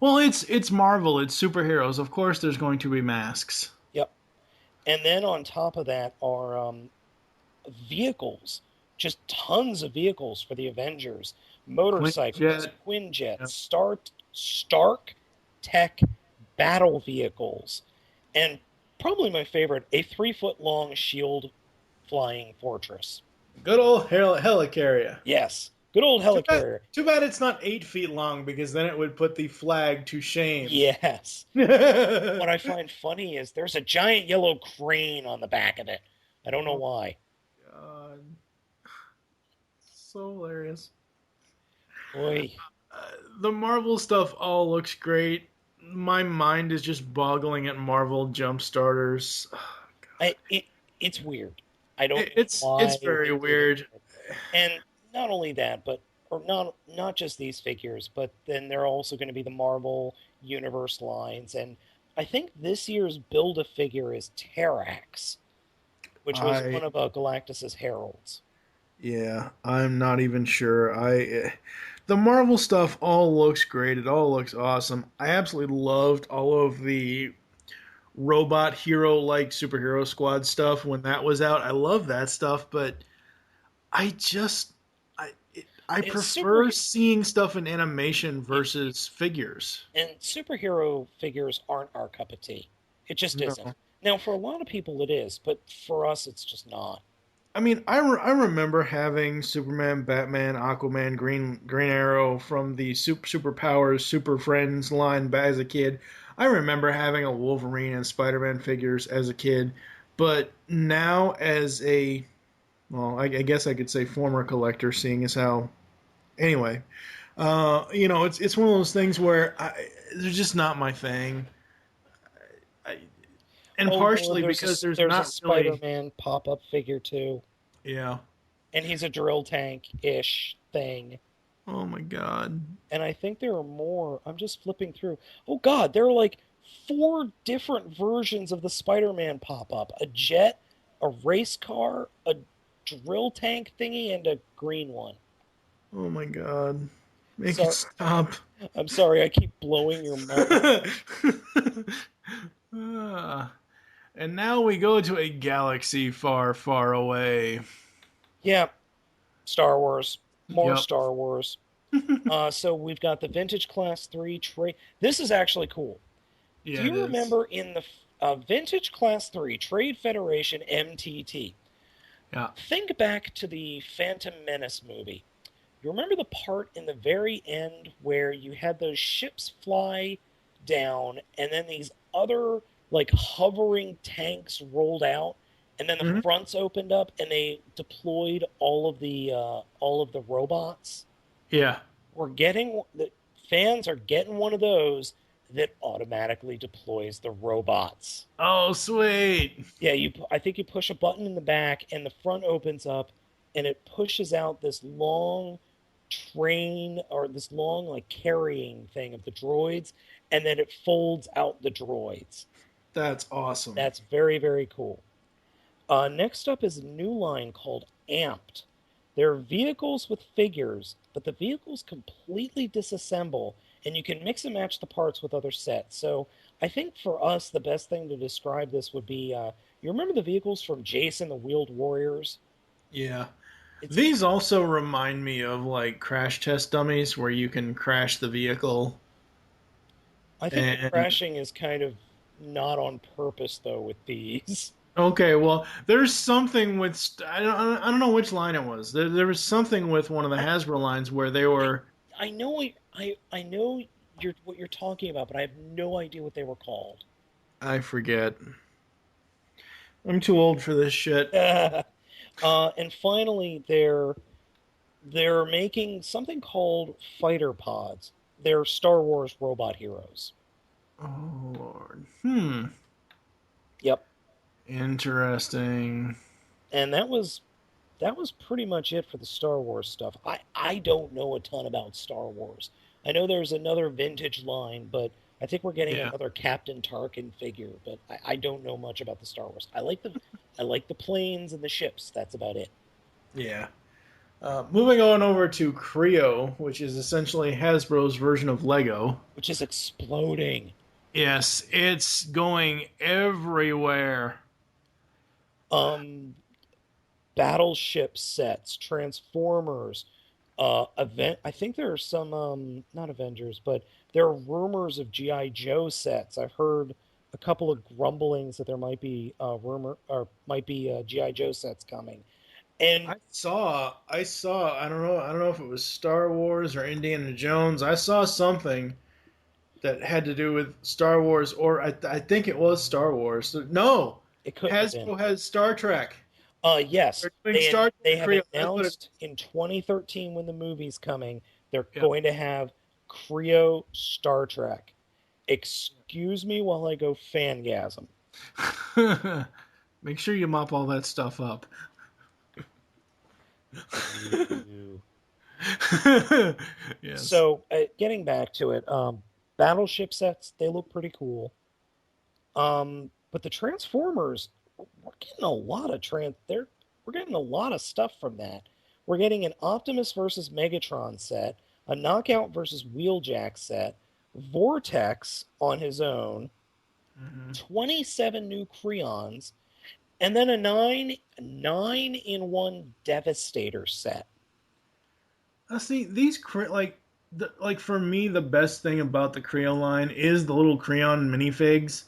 Well, it's Marvel. It's superheroes. Of course, there's going to be masks. Yep. And then on top of that are vehicles. Just tons of vehicles for the Avengers. Motorcycles, Quinjets, Stark Tech battle vehicles. And probably my favorite, a 3-foot-long shield flying fortress. Good old helicarrier. Yes. Good old helicarrier. Too bad it's not 8 feet long, because then it would put the flag to shame. Yes. What I find funny is there's a giant yellow crane on the back of it. I don't know why. God. So hilarious. Boy. The Marvel stuff all looks great. My mind is just boggling at Marvel jump starters. It's weird. I don't. It's why very they do weird. it. And not only that, but not just these figures, but then there are also going to be the Marvel Universe lines, and I think this year's Build-A-Figure is Terrax, which was one of Galactus's heralds. Yeah, I'm not even sure. The Marvel stuff all looks great. It all looks awesome. I absolutely loved all of the robot hero-like superhero squad stuff when that was out. I love that stuff, but I prefer seeing stuff in animation versus figures. And superhero figures aren't our cup of tea. It just isn't. Now, for a lot of people it is, but for us it's just not. I mean, I remember having Superman, Batman, Aquaman, Green Arrow from the Superpowers, Super Friends line as a kid. I remember having a Wolverine and Spider-Man figures as a kid, but now as I guess I could say former collector, seeing as how. Anyway, it's one of those things where they're just not my thing. And partially because there's not a Spider-Man pop-up figure too. Yeah. And he's a drill tank-ish thing. Oh my god. And I think there are more. I'm just flipping through. Oh god, there are like 4 different versions of the Spider-Man pop up. A jet, a race car, a drill tank thingy, and a green one. Oh my god. Make Sorry. it stop. I'm sorry, I keep blowing your mind. And now we go to a galaxy far, far away. Yeah, Star Wars. More Yep. Star Wars. So we've got the Vintage Class 3 trade. This is actually cool. Yeah, Do you it is. remember in the Vintage Class 3 Trade Federation MTT? Yeah. Think back to the Phantom Menace movie. You remember the part in the very end where you had those ships fly down and then these other like hovering tanks rolled out and then the fronts opened up and they deployed all of the robots? Yeah. The fans are getting one of those that automatically deploys the robots. Oh, sweet. Yeah, I think you push a button in the back and the front opens up and it pushes out this long train or this long like carrying thing of the droids and then it folds out the droids. That's awesome. That's very, very cool. Next up is a new line called Amped. They're vehicles with figures, but the vehicles completely disassemble, and you can mix and match the parts with other sets. So I think for us, the best thing to describe this would be, you remember the vehicles from Jason the Wheeled Warriors? Yeah. These also remind me of like crash test dummies where you can crash the vehicle. I think the crashing is kind of not on purpose, though, with these. Okay, well, there's something with I don't know which line it was. There was something with one of the Hasbro lines where they were. I know what you're talking about, but I have no idea what they were called. I forget. I'm too old for this shit. And finally, they're making something called fighter pods. They're Star Wars robot heroes. Oh Lord. Yep. Interesting. And that was pretty much it for the Star Wars stuff. I don't know a ton about Star Wars. I know there's another vintage line, but I think we're getting another Captain Tarkin figure, but I don't know much about the Star Wars. I like the planes and the ships. That's about it. Yeah. Moving on over to Creo, which is essentially Hasbro's version of Lego. Which is exploding. Yes, it's going everywhere. Battleship sets, Transformers, I think there are some, not Avengers, but there are rumors of G.I. Joe sets. I've heard a couple of grumblings that there might be G.I. Joe sets coming. And I saw, I don't know if it was Star Wars or Indiana Jones. I saw something that had to do with Star Wars, or I think it was Star Wars. No, it could Hasbro has Star Trek. Yes, they have Creo. announced in 2013 when the movie's coming, they're going to have Creo Star Trek. Excuse me while I go fangasm. Make sure you mop all that stuff up. Yes. So, getting back to it, battleship sets, they look pretty cool. But the Transformers, we're getting a lot of we're getting a lot of stuff from that. We're getting an Optimus versus Megatron set, a Knockout versus Wheeljack set, Vortex on his own, 27 new Creons, and then a 9-in-1 Devastator set. See, these like for me, the best thing about the Creo line is the little Creon minifigs.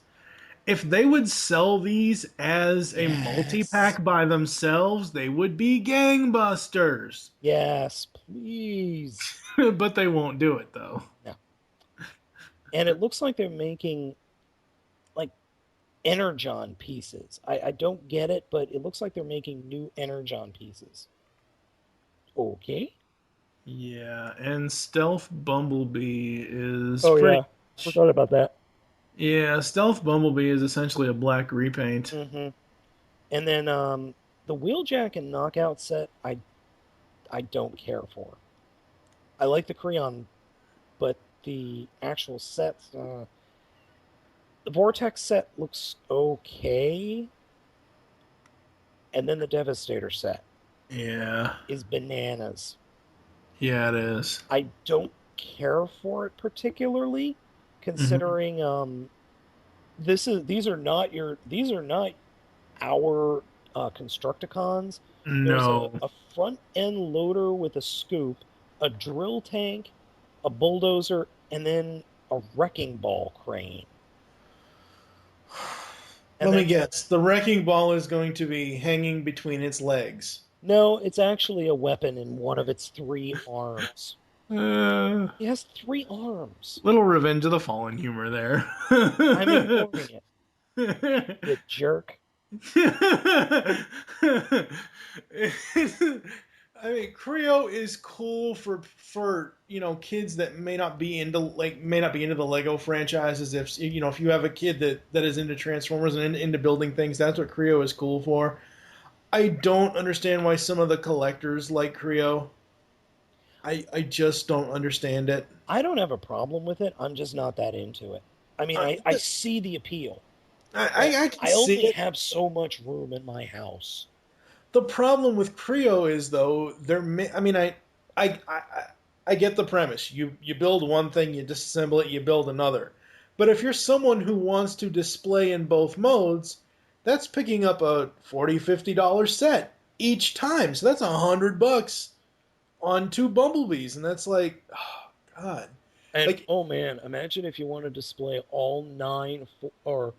If they would sell these as a multi-pack by themselves, they would be gangbusters. Yes, please. But they won't do it, though. No. And it looks like they're making, like, Energon pieces. I don't get it, but it looks like they're making new Energon pieces. Okay. Yeah, and Stealth Bumblebee is... Forgot about that. Yeah, Stealth Bumblebee is essentially a black repaint. And then the Wheeljack and Knockout set, I I don't care for. I like the crayon, but the actual sets, the Vortex set looks okay, and then the Devastator set Yeah. is bananas. Yeah, it is. I don't care for it particularly, considering these are not our Constructicons. There's No. a front end loader with a scoop, a drill tank, a bulldozer, and then a wrecking ball crane. Let me guess. The wrecking ball is going to be hanging between its legs. No, it's actually a weapon in one of its 3 arms. It has 3 arms. Little Revenge of the Fallen humor there. I'm ignoring it. You jerk. I mean, Creo is cool for kids that may not be into the Lego franchises. If if you have a kid that is into Transformers and into building things, that's what Creo is cool for. I don't understand why some of the collectors like Creo. I just don't understand it. I don't have a problem with it. I'm just not that into it. I mean, I see the appeal. I only have so much room in my house. The problem with Creo is though I get the premise. You build one thing, you disassemble it, you build another. But if you're someone who wants to display in both modes, that's picking up a $40-$50 set each time. So that's $100 on 2 Bumblebees, and that's like, oh god. And oh man, imagine if you want to display all 9 or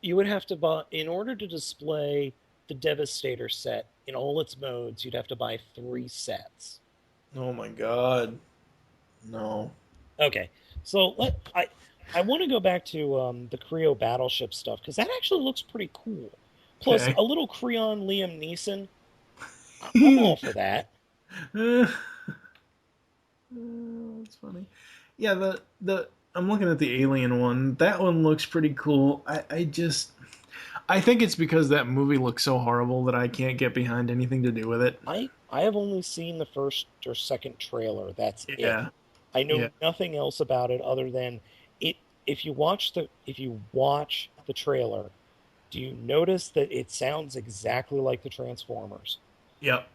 you would have to buy, in order to display the Devastator set in all its modes, you'd have to buy 3 sets. Oh my god. No. Okay, so I want to go back to the Creo battleship stuff, because that actually looks pretty cool. Plus, Okay. a little Creon Liam Neeson. I'm all for that. That's funny. Yeah, I'm looking at the Alien one. That one looks pretty cool. I think it's because that movie looks so horrible that I can't get behind anything to do with it. I have only seen the first or second trailer. That's Yeah. it. I know nothing else about it other than it. If you watch the trailer, do you notice that it sounds exactly like the Transformers? Yep.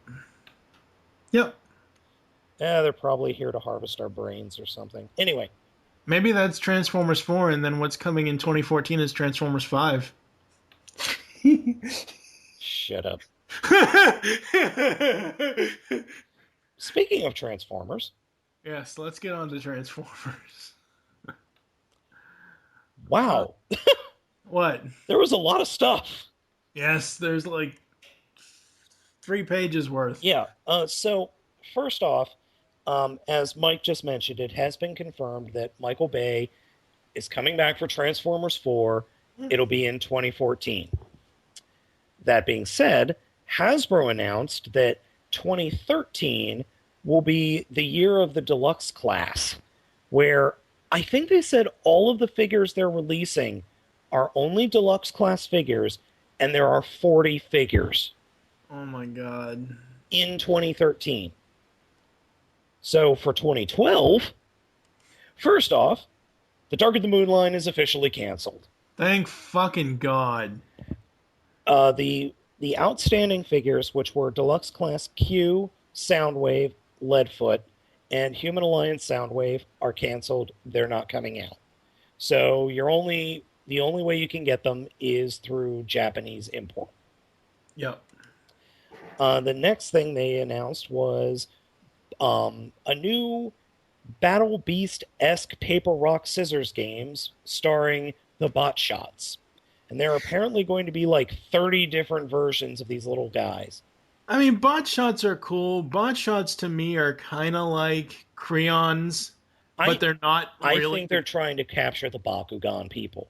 They're probably here to harvest our brains or something. Anyway. Maybe that's Transformers 4, and then what's coming in 2014 is Transformers 5. Shut up. Speaking of Transformers. Yes, let's get on to Transformers. Wow. What? There was a lot of stuff. Yes, there's like 3 pages worth. Yeah. So, first off, as Mike just mentioned, it has been confirmed that Michael Bay is coming back for Transformers 4. It'll be in 2014. That being said, Hasbro announced that 2013 will be the year of the deluxe class, where I think they said all of the figures they're releasing are only deluxe class figures, and there are 40 figures. Oh my god. In 2013. So for 2012, first off, the Dark of the Moon line is officially canceled. Thank fucking god. The outstanding figures, which were Deluxe Class Q, Soundwave, Leadfoot, and Human Alliance Soundwave, are canceled. They're not coming out. So the only way you can get them is through Japanese import. Yep. The next thing they announced was a new Battle Beast-esque paper, rock, scissors games starring the Bot Shots. And there are apparently going to be like 30 different versions of these little guys. I mean, Bot Shots are cool. Bot Shots to me are kind of like Creons, but they're not really. I think they're trying to capture the Bakugan people.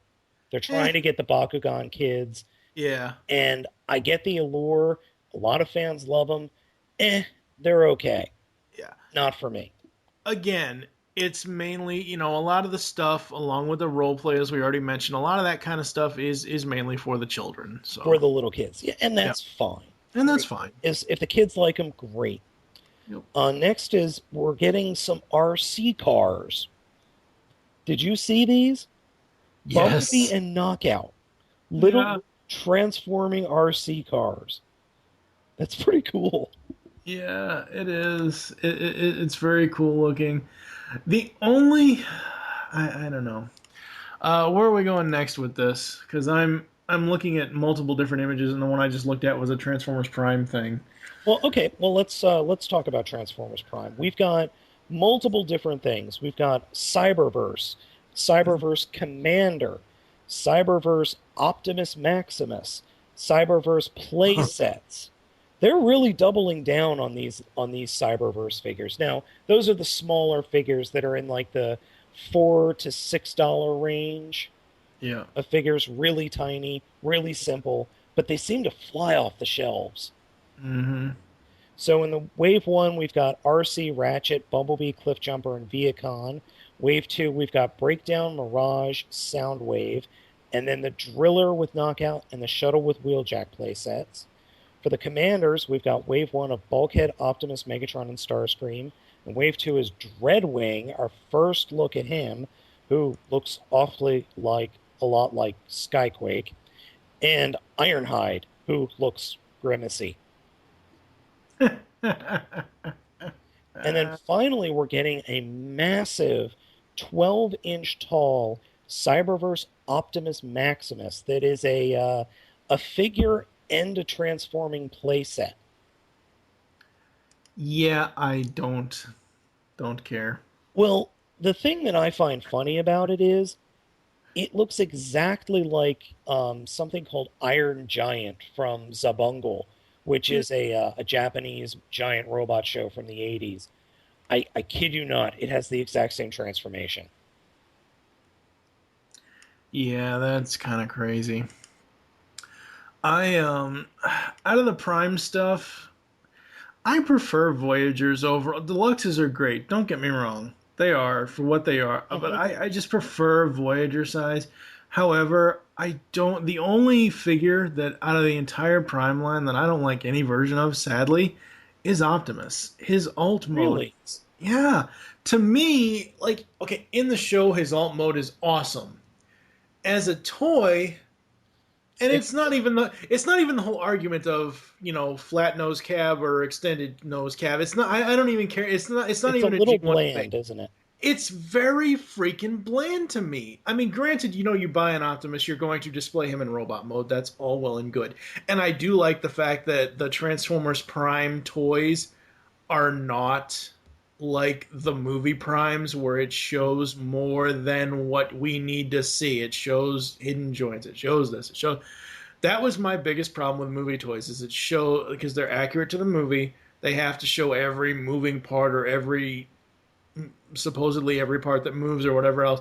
They're trying to get the Bakugan kids. Yeah. And I get the allure. A lot of fans love them. They're okay. Yeah. Not for me. Again, it's mainly, a lot of the stuff, along with the role play, as we already mentioned, a lot of that kind of stuff is mainly for the children. So. For the little kids. Yeah, and that's fine. And that's fine. If the kids like them, great. Yep. Next is we're getting some RC cars. Did you see these? Yes. Bumblebee and Knockout. Little Yeah. transforming RC cars. That's pretty cool. Yeah, it is. It's very cool looking. The only, I don't know. Where are we going next with this? Because I'm looking at multiple different images, and the one I just looked at was a Transformers Prime thing. Well, okay. Well, let's talk about Transformers Prime. We've got multiple different things. We've got Cyberverse, Cyberverse Commander, Cyberverse Optimus Maximus, Cyberverse playsets. They're really doubling down on these Cyberverse figures. Now, those are the smaller figures that are in like the $4 to $6 range Yeah. of figures, really tiny, really simple, but they seem to fly off the shelves. Mm-hmm. So in the Wave 1, we've got RC, Ratchet, Bumblebee, Cliffjumper, and Viacon. Wave 2, we've got Breakdown, Mirage, Soundwave, and then the Driller with Knockout and the Shuttle with Wheeljack playsets. For the Commanders, we've got Wave 1 of Bulkhead, Optimus, Megatron, and Starscream. And Wave 2 is Dreadwing, our first look at him, who looks awfully like a lot like Skyquake. And Ironhide, who looks grimacy. And then finally, we're getting a massive 12-inch tall Cyberverse Optimus Maximus that is a figure and a transforming playset. Yeah, I don't care. Well, the thing that I find funny about it is it looks exactly like something called Iron Giant from Zabungle, which is a Japanese giant robot show from the 80s. I kid you not, it has the exact same transformation. Yeah, that's kind of crazy. I out of the Prime stuff, I prefer Voyagers over Deluxes are great. Don't get me wrong, they are for what they are. But I just prefer Voyager size. However, I don't. The only figure that out of the entire Prime line that I don't like any version of, sadly, is Optimus. His alt mode. Really? Yeah. To me, like, okay, in the show, his alt mode is awesome. As a toy, and it's not even the whole argument of, you know, flat nose cab or extended nose cab. It's not. I don't even care. It's not even a little G1 bland, thing. isn't it? It's very freaking bland to me. I mean, granted, you know, you buy an Optimus, you're going to display him in robot mode. That's all well and good. And I do like the fact that the Transformers Prime toys are not like the movie Primes, where it shows more than what we need to see. It shows hidden joints. It shows this. It shows. That was my biggest problem with movie toys, is it show, because they're accurate to the movie, they have to show every moving part or supposedly every part that moves or whatever else.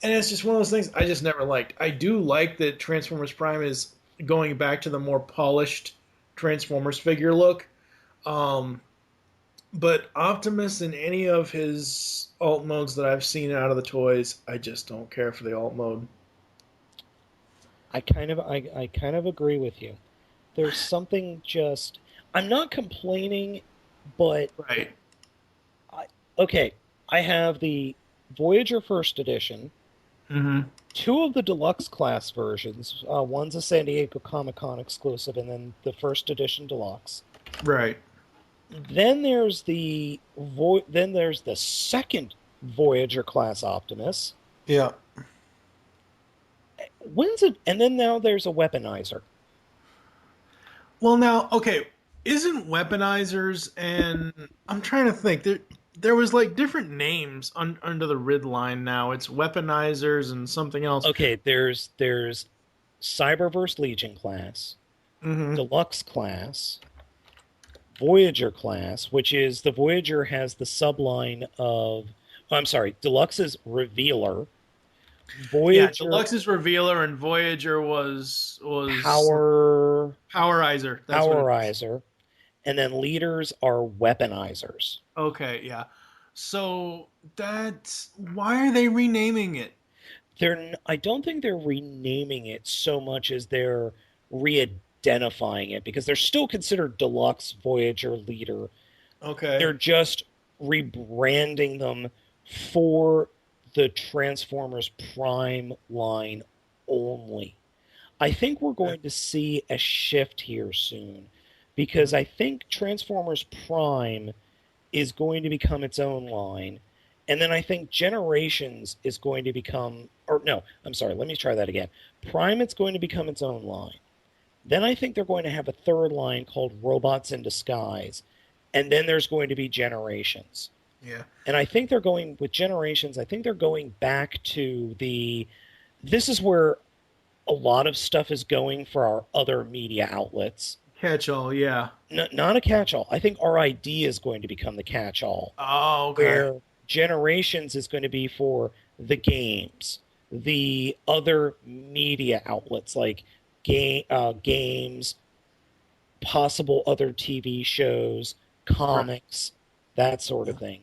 And it's just one of those things I just never liked. I do like that Transformers Prime is going back to the more polished Transformers figure look. But Optimus in any of his alt modes that I've seen out of the toys, I just don't care for the alt mode. I kind of agree with you. There's something just, I'm not complaining, but Right. okay, I have the Voyager First Edition, Mm-hmm. 2 of the deluxe class versions. One's a San Diego Comic-Con exclusive, and then the First Edition Deluxe. Right. Then there's the second Voyager class Optimus. Yeah. And then now there's a Weaponizer. Well, now, okay, isn't Weaponizers, and I'm trying to think, there was like different names under the Rid line now. It's Weaponizers and something else. Okay, there's Cyberverse Legion class, Mm-hmm. Deluxe class, Voyager class, which is the Voyager has the subline of, Deluxe is Revealer. Voyager, Yeah, Deluxe is Revealer, and Voyager was Powerizer. That's what it is. Powerizer. And then leaders are Weaponizers. Okay, yeah. So why are they renaming it? I don't think they're renaming it so much as they're re-identifying it, because they're still considered Deluxe, Voyager, Leader. Okay. They're just rebranding them for the Transformers Prime line only. I think we're going to see a shift here soon, because I think Transformers Prime is going to become its own line, and then I think Generations is going to become, or no, I'm sorry, let me try that again. Prime, it's going to become its own line. Then I think they're going to have a third line called Robots in Disguise, and then there's going to be Generations. Yeah. And I think they're going with Generations, I think they're going back to this is where a lot of stuff is going for our other media outlets. Catch-all, yeah. Not a catch-all. I think RID is going to become the catch-all. Oh, okay. Where Generations is going to be for the games, the other media outlets like games, possible other TV shows, comics, that sort of thing.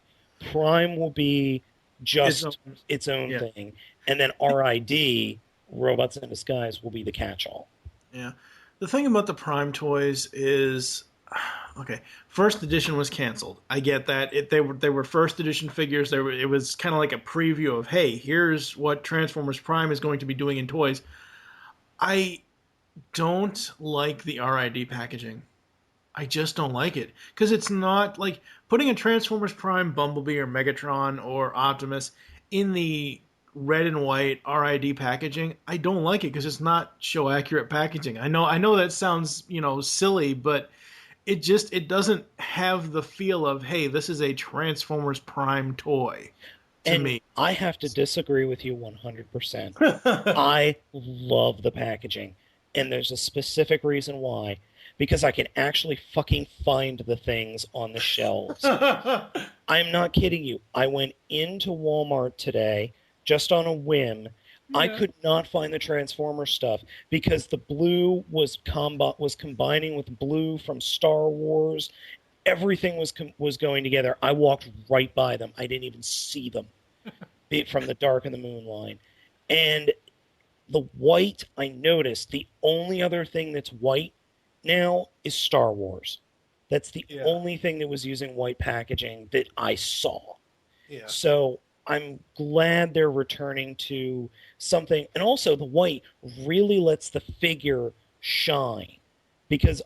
Prime will be just its own thing. And then RID, Robots in Disguise, will be the catch-all. Yeah. The thing about the Prime toys is, okay, first edition was canceled. I get that. They were first edition figures. It was kind of like a preview of, hey, here's what Transformers Prime is going to be doing in toys. I don't like the RID packaging. I just don't like it. Because it's not like putting a Transformers Prime Bumblebee or Megatron or Optimus in the red and white RID packaging. I don't like it because it's not show accurate packaging. I know that sounds, silly, but it doesn't have the feel of, hey, this is a Transformers Prime toy to me. I have to disagree with you 100%. I love the packaging, and there's a specific reason why. Because I can actually fucking find the things on the shelves. I'm not kidding you. I went into Walmart today just on a whim. Yeah. I could not find the Transformer stuff because the blue was combining with blue from Star Wars. Everything was going together. I walked right by them. I didn't even see them from the Dark and the Moon line. And the white, I noticed, the only other thing that's white now is Star Wars. That's the only thing that was using white packaging that I saw. Yeah. So I'm glad they're returning to something. And also the white really lets the figure shine. Because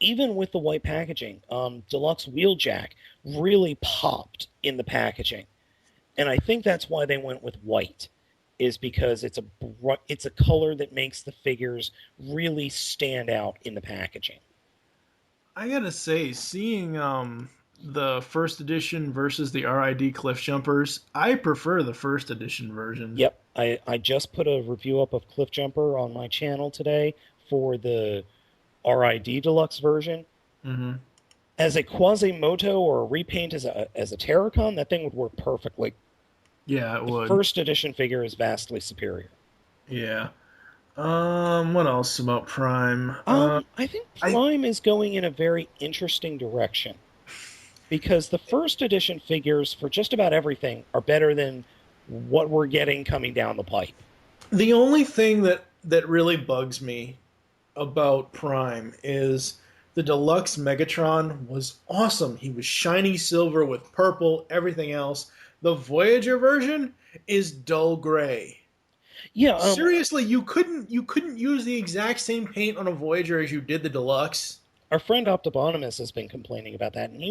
even with the white packaging, Deluxe Wheeljack really popped in the packaging. And I think that's why they went with white, is because it's a color that makes the figures really stand out in the packaging. I gotta say, seeing the first edition versus the RID Cliff Jumpers, I prefer the first edition version. Yep, I just put a review up of Cliff Jumper on my channel today for the RID Deluxe version. Mm-hmm. As a Quasimodo or a repaint as a Terracon, that thing would work perfectly. Yeah, it would. The first edition figure is vastly superior. Yeah. What else about Prime? I think Prime is going in a very interesting direction. Because the first edition figures for just about everything are better than what we're getting coming down the pipe. The only thing that really bugs me about Prime is the Deluxe Megatron was awesome. He was shiny silver with purple, everything else. The Voyager version is dull gray. Yeah, seriously, you couldn't use the exact same paint on a Voyager as you did the Deluxe. Our friend Optibonimus has been complaining about that, and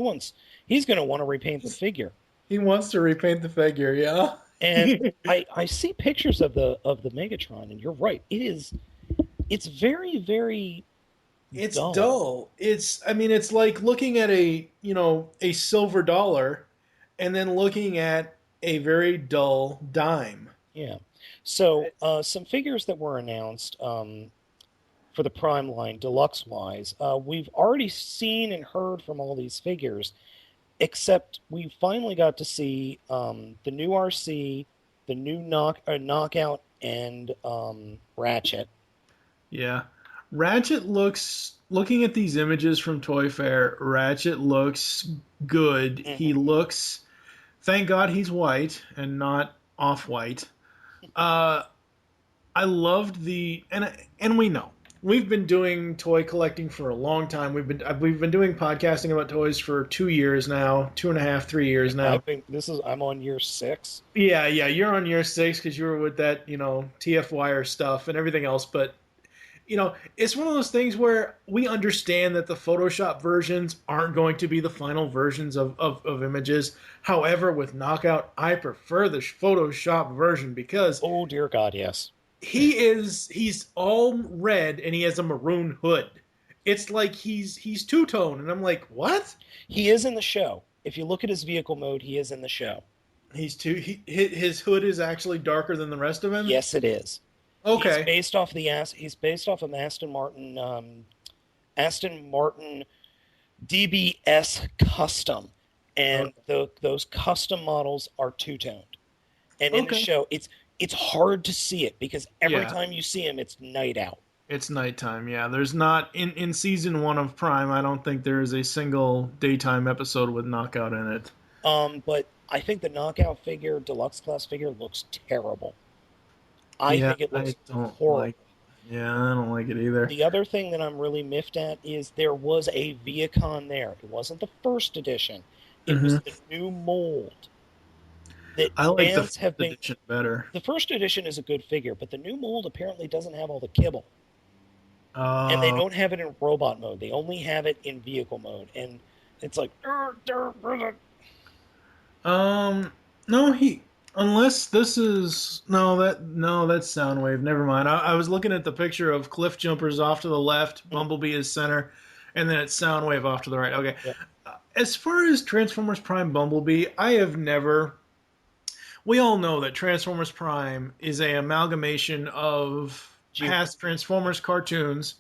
he's going to want to repaint the figure. He wants to repaint the figure, yeah. And I see pictures of the Megatron, and you're right. It's very, very It's dull. It's like looking at a silver dollar and then looking at a very dull dime. Yeah. So some figures that were announced for the Prime line, deluxe-wise, we've already seen and heard from all these figures, except we finally got to see the new RC, the new Knockout, and Ratchet. Yeah. Ratchet looking at these images from ToyFair, Ratchet looks good. Mm-hmm. He looks, thank God he's white and not off-white. I loved and we know we've been doing toy collecting for a long time. We've been doing podcasting about toys for 2 years now, 2.5, 3 years I now. think I'm on year 6. Yeah, you're on year 6 because you were with that, TF Wire stuff and everything else. But it's one of those things where we understand that the Photoshop versions aren't going to be the final versions of images. However, with Knockout, I prefer the Photoshop version because Oh dear God, yes. he's all red and he has a maroon hood. It's like he's two-tone, and I'm like, what? He is in the show. If you look at his vehicle mode, he is in the show. His hood is actually darker than the rest of him? Yes, it is. Okay. He's based off of Aston Martin DBS Custom, and those custom models are two-toned. And in the show, it's hard to see it because every time you see him, it's night out. It's nighttime, yeah. There's not in season 1 of Prime. I don't think there is a single daytime episode with Knockout in it. But I think the Knockout figure, deluxe class figure, looks terrible. I think it looks horrible. I don't like it either. The other thing that I'm really miffed at is there was a Viacon there. It wasn't the first edition. It was the new mold. I like the first edition better. The first edition is a good figure, but the new mold apparently doesn't have all the kibble. And they don't have it in robot mode. They only have it in vehicle mode. And it's like... Unless this is... that's Soundwave. Never mind. I was looking at the picture of Cliff Jumpers off to the left, Bumblebee is center, and then it's Soundwave off to the right. Okay. Yep. As far as Transformers Prime Bumblebee, I have never... We all know that Transformers Prime is an amalgamation of past Transformers cartoons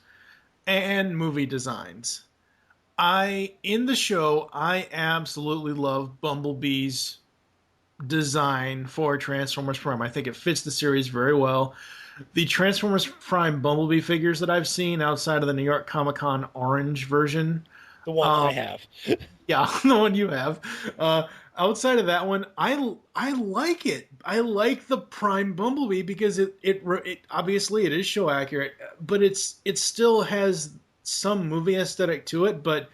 and movie designs. In the show, I absolutely love Bumblebee's design for Transformers Prime. I think it fits the series very well. The Transformers Prime Bumblebee figures that I've seen outside of the New York Comic Con orange version... The one I have. Yeah, the one you have. Outside of that one, I like it. I like the Prime Bumblebee because it obviously it is show accurate, but it still has some movie aesthetic to it. But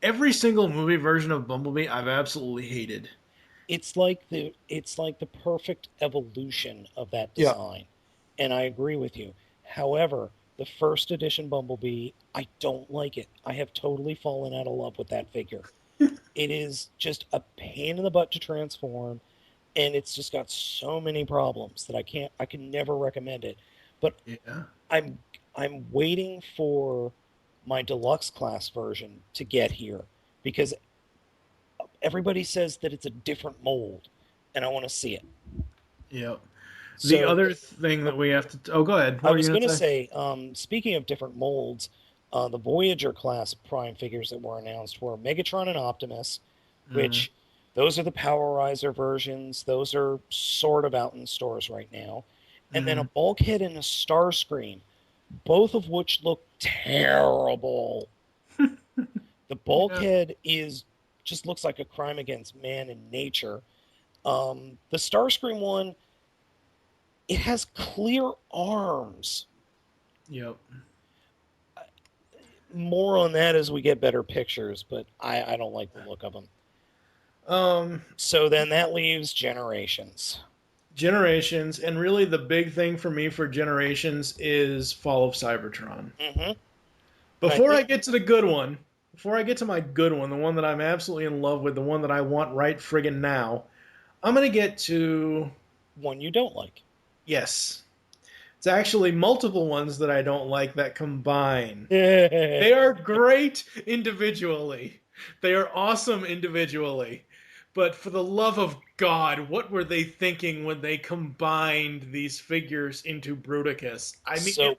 every single movie version of Bumblebee, I've absolutely hated. It's like the perfect evolution of that design, and I agree with you. However, the first edition Bumblebee, I don't like it. I have totally fallen out of love with that figure. It is just a pain in the butt to transform, and it's just got so many problems that I can never recommend it. But I'm waiting for my deluxe class version to get here because everybody says that it's a different mold, and I want to see it. Yep. The other thing that we have to... Oh, go ahead. I was going to say, speaking of different molds, the Voyager class Prime figures that were announced were Megatron and Optimus, which those are the Powerizer versions. Those are sort of out in stores right now. And then a Bulkhead and a Starscream, both of which look terrible. The Bulkhead just looks like a crime against man and nature. The Starscream one... It has clear arms. Yep. More on that as we get better pictures, but I don't like the look of them. So then that leaves Generations. Generations, and really the big thing for me for Generations is Fall of Cybertron. Mm-hmm. Before I get to the good one, before I get to my good one, the one that I'm absolutely in love with, the one that I want right friggin' now, I'm going to get to... One you don't like. Yes. It's actually multiple ones that I don't like that combine. They are great individually. They are awesome individually. But for the love of God, what were they thinking when they combined these figures into Bruticus? I mean,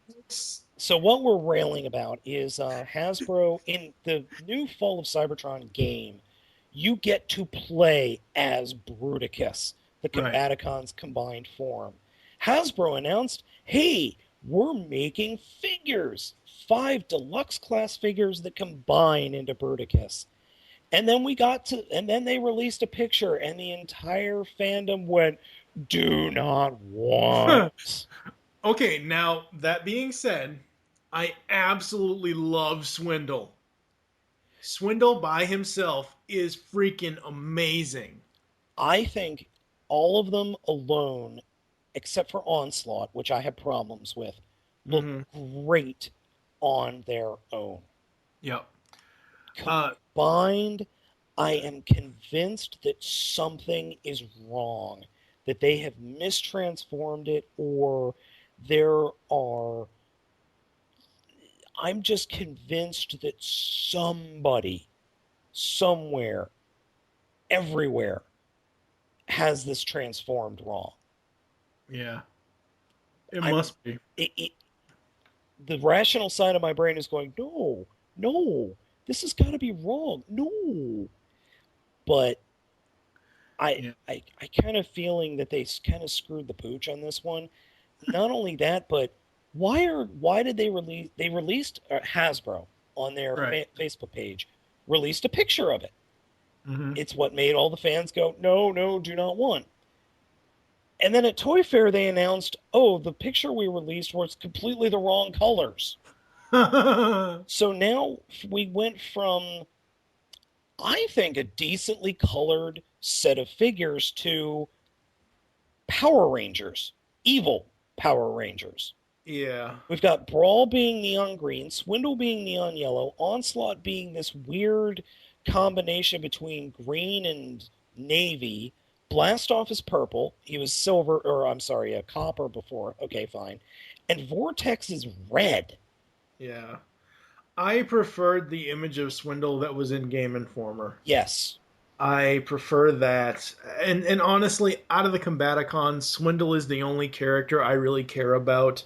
so what we're railing about is Hasbro, in the new Fall of Cybertron game, you get to play as Bruticus, the Combaticons combined form. Hasbro announced, hey, we're making figures. 5 deluxe class figures that combine into Bruticus. And then they released a picture, and the entire fandom went, do not want. Okay, now, that being said, I absolutely love Swindle. Swindle by himself is freaking amazing. I think all of them alone, except for Onslaught, which I have problems with, look great on their own. Yep. Combined, I am convinced that something is wrong, that they have mistransformed it, or there are. I'm just convinced that somebody, somewhere, everywhere, has this transformed wrong. Yeah. It must be. The rational side of my brain is going, no, this has got to be wrong. No. But I kind of feeling that they kind of screwed the pooch on this one. Not only that, but why did they released Hasbro on their Facebook page released a picture of it. It's what made all the fans go, no, do not want. And then at ToyFair they announced, the picture we released was completely the wrong colors. So now we went from, I think, a decently colored set of figures to Power Rangers, evil Power Rangers. Yeah. We've got Brawl being neon green, Swindle being neon yellow, Onslaught being this weird combination between green and navy, Blastoff is purple, he was silver, copper before, okay, fine, and Vortex is red. Yeah. I preferred the image of Swindle that was in Game Informer. Yes. I prefer that. And honestly, out of the Combaticons, Swindle is the only character I really care about.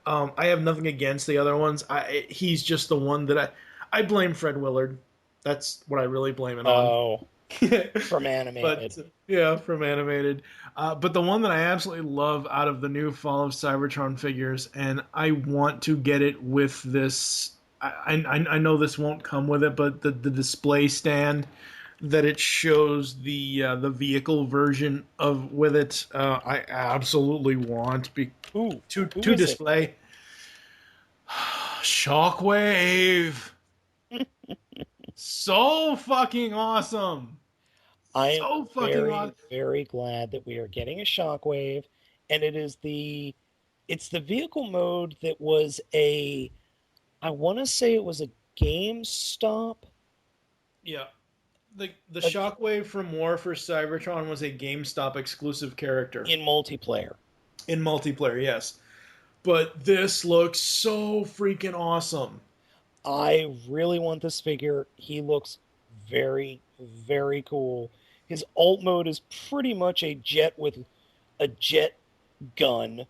I have nothing against the other ones. He's just the one that I blame Fred Willard. That's what I really blame it on. From Animated. From Animated. But the one that I absolutely love out of the new Fall of Cybertron figures, and I want to get it with this. I know this won't come with it, but the display stand that it shows the vehicle version of with it, I absolutely want to display. Shockwave. So fucking awesome. I am very, very glad that we are getting a Shockwave, and it's the vehicle mode that was I want to say it was a GameStop. Yeah. The Shockwave from War for Cybertron was a GameStop exclusive character. In multiplayer. In multiplayer, yes. But this looks so freaking awesome. I really want this figure. He looks very, very cool. His alt mode is pretty much a jet with a jet gun.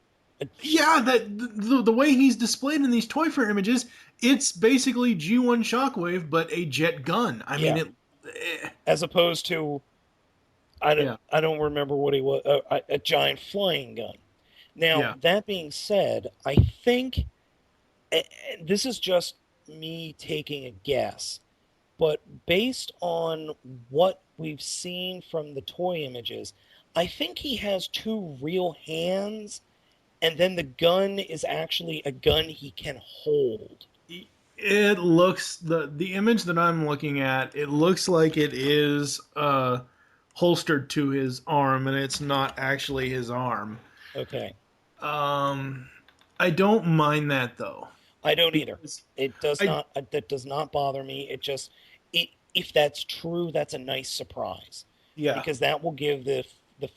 The way he's displayed in these ToyFair images, it's basically G1 Shockwave, but a jet gun. I mean, as opposed to, I don't remember what he was, a giant flying gun. Now, that being said, I think, this is just me taking a guess, but based on what we've seen from the toy images, I think he has two real hands, and then the gun is actually a gun he can hold. It looks, the image that I'm looking at, it looks like it is holstered to his arm, and it's not actually his arm. Okay. I don't mind that, though. I don't either. It does not. That does not bother me. It just, if that's true, that's a nice surprise. Yeah. Because that will give the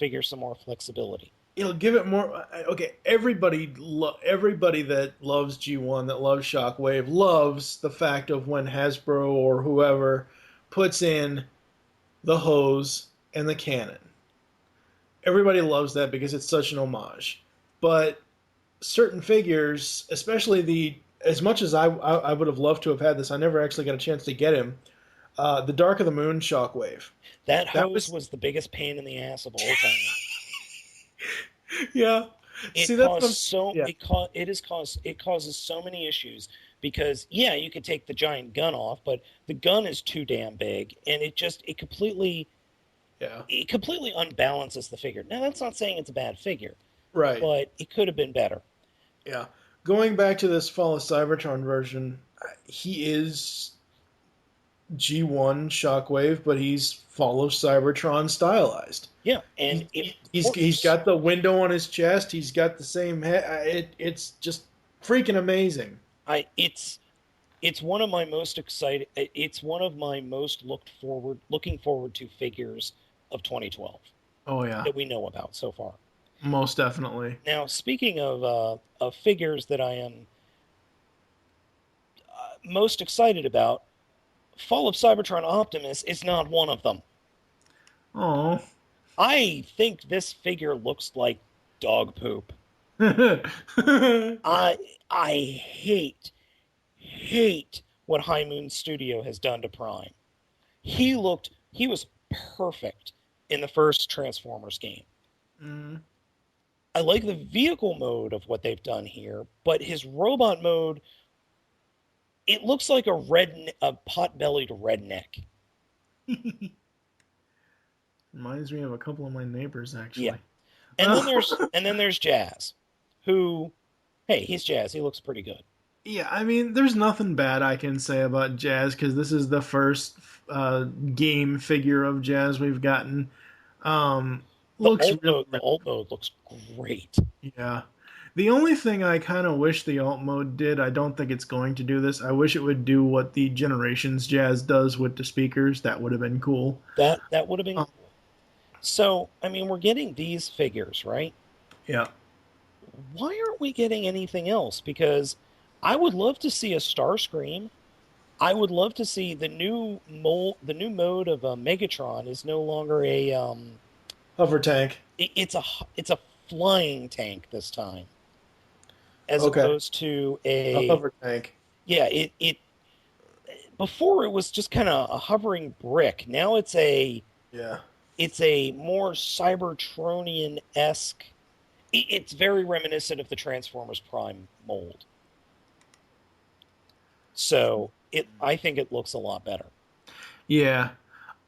figure some more flexibility. It'll give it more. Okay, everybody that loves G1, that loves Shockwave, loves the fact of when Hasbro or whoever puts in the hose and the cannon. Everybody loves that because it's such an homage. But certain figures, especially as much as I would have loved to have had this, I never actually got a chance to get him. The Dark of the Moon Shockwave. That hose was the biggest pain in the ass of all time. Yeah. It causes so many issues because you could take the giant gun off, but the gun is too damn big, and it completely unbalances the figure. Now that's not saying it's a bad figure, right? But it could have been better. Yeah. going back to this Fall of Cybertron version, he is G1 Shockwave, but he's Fall of Cybertron stylized. Yeah, and it He's works. got the window on his chest. He's got the same head. It's just freaking amazing. It's one of my most excited. It's one of my most looking forward to figures of 2012 Oh yeah, that we know about so far. most definitely. Now, speaking of figures that I am most excited about, Fall of Cybertron Optimus is not one of them. Oh. I think this figure looks like dog poop. I hate what High Moon Studio has done to Prime. He was perfect in the first Transformers game. Mm. I like the vehicle mode of what they've done here, but his robot mode, it looks like a pot-bellied redneck. Reminds me of a couple of my neighbors, actually. Yeah. And then there's Jazz, who, hey, he's Jazz. He looks pretty good. Yeah, I mean, there's nothing bad I can say about Jazz because this is the first game figure of Jazz we've gotten. The alt mode looks great. Yeah. The only thing I kind of wish the alt mode did, I don't think it's going to do this. I wish it would do what the Generations Jazz does with the speakers. That would have been cool. That would have been cool. So, I mean, we're getting these figures, right? Yeah. Why aren't we getting anything else? Because I would love to see a Starscream. I would love to see the new mode of Megatron is no longer a Hover tank. It's a flying tank this time, as opposed to a hover tank. Yeah, it before it was just kind of a hovering brick. Now it's a more Cybertronian-esque. It's very reminiscent of the Transformers Prime mold. So I think it looks a lot better. Yeah.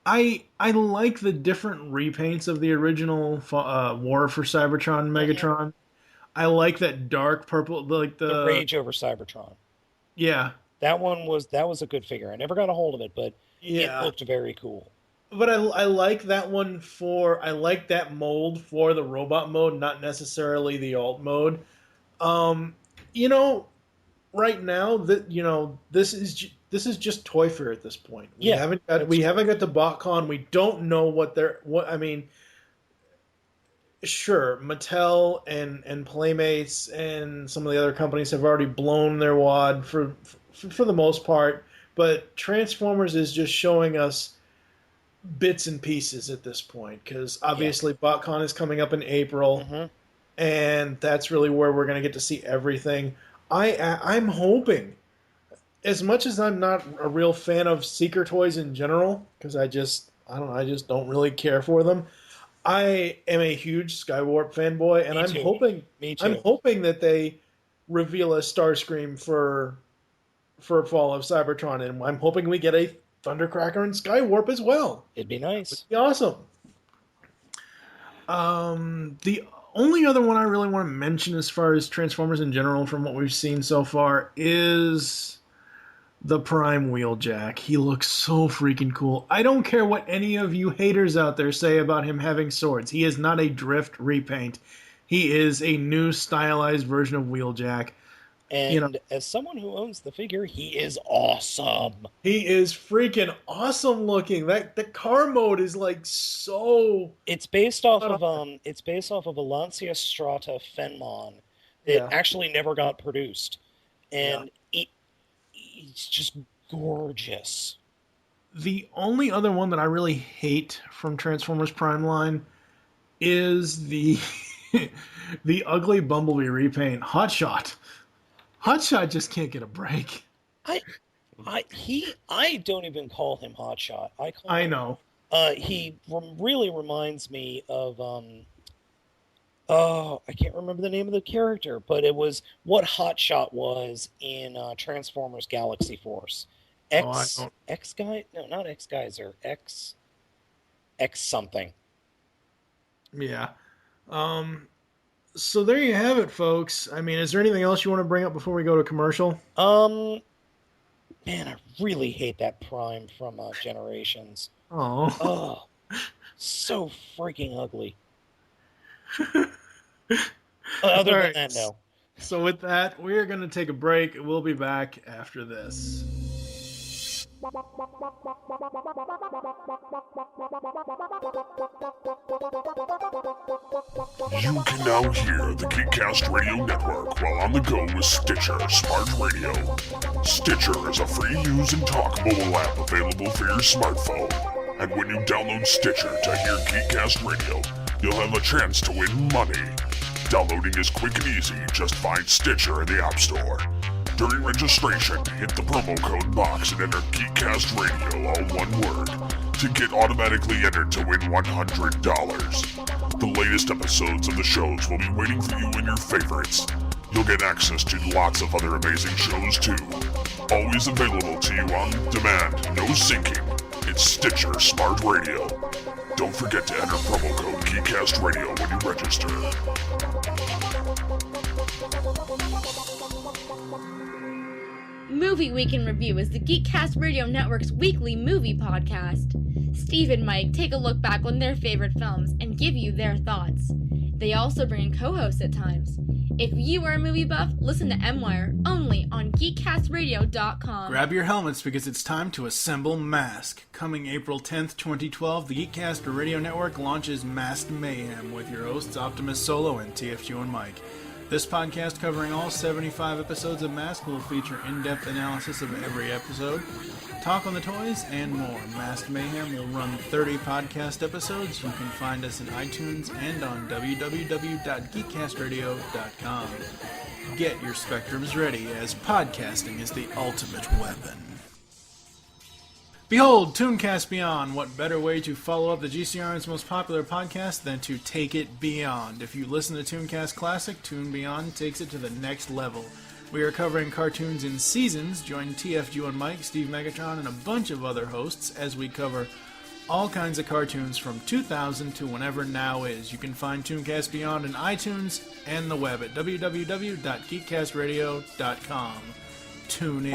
I like the different repaints of the original War for Cybertron Megatron. I like that dark purple, like the Rage over Cybertron. Yeah. That was a good figure. I never got a hold of it, but it looked very cool. But I like that one I like that mold for the robot mode, not necessarily the alt mode. Right now this is just ToyFair at this point. We haven't got to BotCon. We don't know sure, Mattel and Playmates and some of the other companies have already blown their wad for the most part, but Transformers is just showing us bits and pieces at this point because obviously BotCon is coming up in April, and that's really where we're going to get to see everything. I'm hoping, as much as I'm not a real fan of Seeker toys in general, because I just don't really care for them. I am a huge Skywarp fanboy, and I'm hoping that they reveal a Starscream for Fall of Cybertron, and I'm hoping we get a Thundercracker and Skywarp as well. It'd be nice. It'd be awesome. The only other one I really want to mention as far as Transformers in general from what we've seen so far is the Prime Wheeljack. He looks so freaking cool. I don't care what any of you haters out there say about him having swords. He is not a drift repaint. He is a new stylized version of Wheeljack. And as someone who owns the figure, he is awesome. He is freaking awesome looking. The car mode is like so. It's based off of a Lancia Strata Fenmon that actually never got produced, and it's just gorgeous. The only other one that I really hate from Transformers Prime line is the ugly Bumblebee repaint, Hotshot. Hotshot just can't get a break. I don't even call him Hotshot. I know. He really reminds me of I can't remember the name of the character, but it was what Hotshot was in Transformers Galaxy Force. X guy? No, not X Geyser. X something. Yeah. So there you have it, folks. I mean, is there anything else you want to bring up before we go to commercial? Man, I really hate that Prime from Generations. Oh. So freaking ugly. Other than that, no. So with that, we're going to take a break. We'll be back after this. You can now hear the GeekCast Radio Network while on the go with Stitcher Smart Radio. Stitcher is a free-use and talk mobile app available for your smartphone. And when you download Stitcher to hear GeekCast Radio, you'll have a chance to win money. Downloading is quick and easy. Just find Stitcher in the App Store. During registration, hit the promo code box and enter GeekCast Radio, all one word, to get automatically entered to win $100. The latest episodes of the shows will be waiting for you in your favorites. You'll get access to lots of other amazing shows too. Always available to you on demand, no syncing. It's Stitcher Smart Radio. Don't forget to enter promo code GeekCast Radio when you register. Movie Week in Review is the GeekCast Radio Network's weekly movie podcast. Steve and Mike take a look back on their favorite films and give you their thoughts. They also bring in co-hosts at times. If you are a movie buff, listen to M-Wire only on GeekCastRadio.com. Grab your helmets because it's time to assemble Mask. Coming April 10th, 2012, the GeekCast Radio Network launches Masked Mayhem with your hosts Optimus Solo and TFG and Mike. This podcast, covering all 75 episodes of Mask, will feature in-depth analysis of every episode, talk on the toys, and more. Masked Mayhem will run 30 podcast episodes. You can find us in iTunes and on www.geekcastradio.com. Get your spectrums ready, as podcasting is the ultimate weapon. Behold, ToonCast Beyond. What better way to follow up the GCRN's most popular podcast than to take it beyond? If you listen to ToonCast Classic, Toon Beyond takes it to the next level. We are covering cartoons in seasons. Join TFG and Mike, Steve Megatron, and a bunch of other hosts as we cover all kinds of cartoons from 2000 to whenever now is. You can find ToonCast Beyond in iTunes and the web at www.geekcastradio.com. Tune in.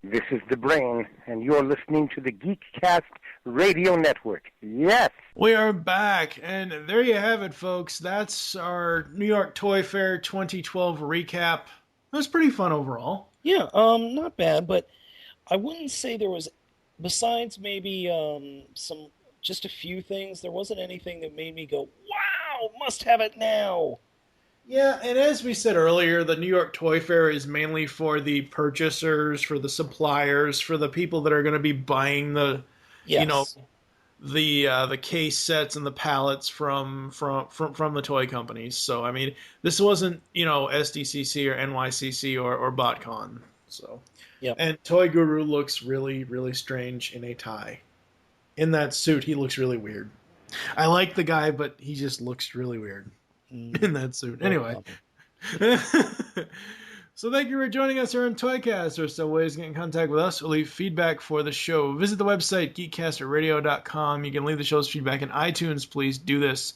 This is the Brain, and you're listening to the GeekCast Radio Network. Yes! We are back, and there you have it, folks. That's our New York Toy Fair 2012 recap. It was pretty fun overall. Yeah, not bad, but I wouldn't say there was, besides maybe just a few things, there wasn't anything that made me go, wow, must have it now. Yeah, and as we said earlier, the New York Toy Fair is mainly for the purchasers, for the suppliers, for the people that are going to be buying the, the case sets and the pallets from the toy companies. So I mean, this wasn't SDCC or NYCC or BotCon. So yeah, and Toy Guru looks really, really strange in a tie. In that suit, he looks really weird. I like the guy, but he just looks really weird in that suit. Anyway. So thank you for joining us here on ToyCast. There's still ways to get in contact with us or leave feedback for the show. Visit the website, geekcastradio.com. You can leave the show's feedback in iTunes. Please do this.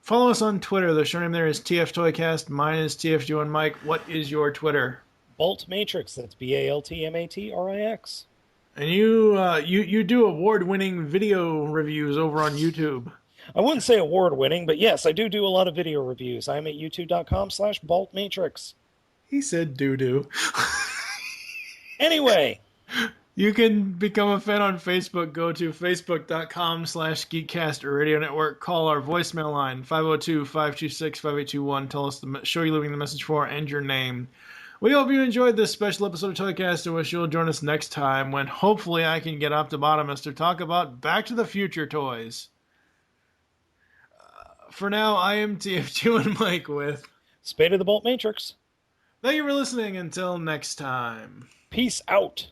Follow us on Twitter. The show name there is TFToycast. Mine is TFG1Mike. What is your Twitter? Baltmatrix. That's BALTMATRIX. And you do award-winning video reviews over on YouTube. I wouldn't say award-winning, but yes, I do a lot of video reviews. I'm at youtube.com/Baltmatrix. He said doo-doo. Anyway. You can become a fan on Facebook. Go to facebook.com/Geekcast Radio Network. Call our voicemail line, 502-526-5821. Tell us the show you're leaving the message for and your name. We hope you enjoyed this special episode of ToyCast and wish you'll join us next time when hopefully I can get Optibotimus to talk about Back to the Future toys. For now, I am TFG and Mike with Spada the Baltmatrix. Thank you for listening. Until next time. Peace out.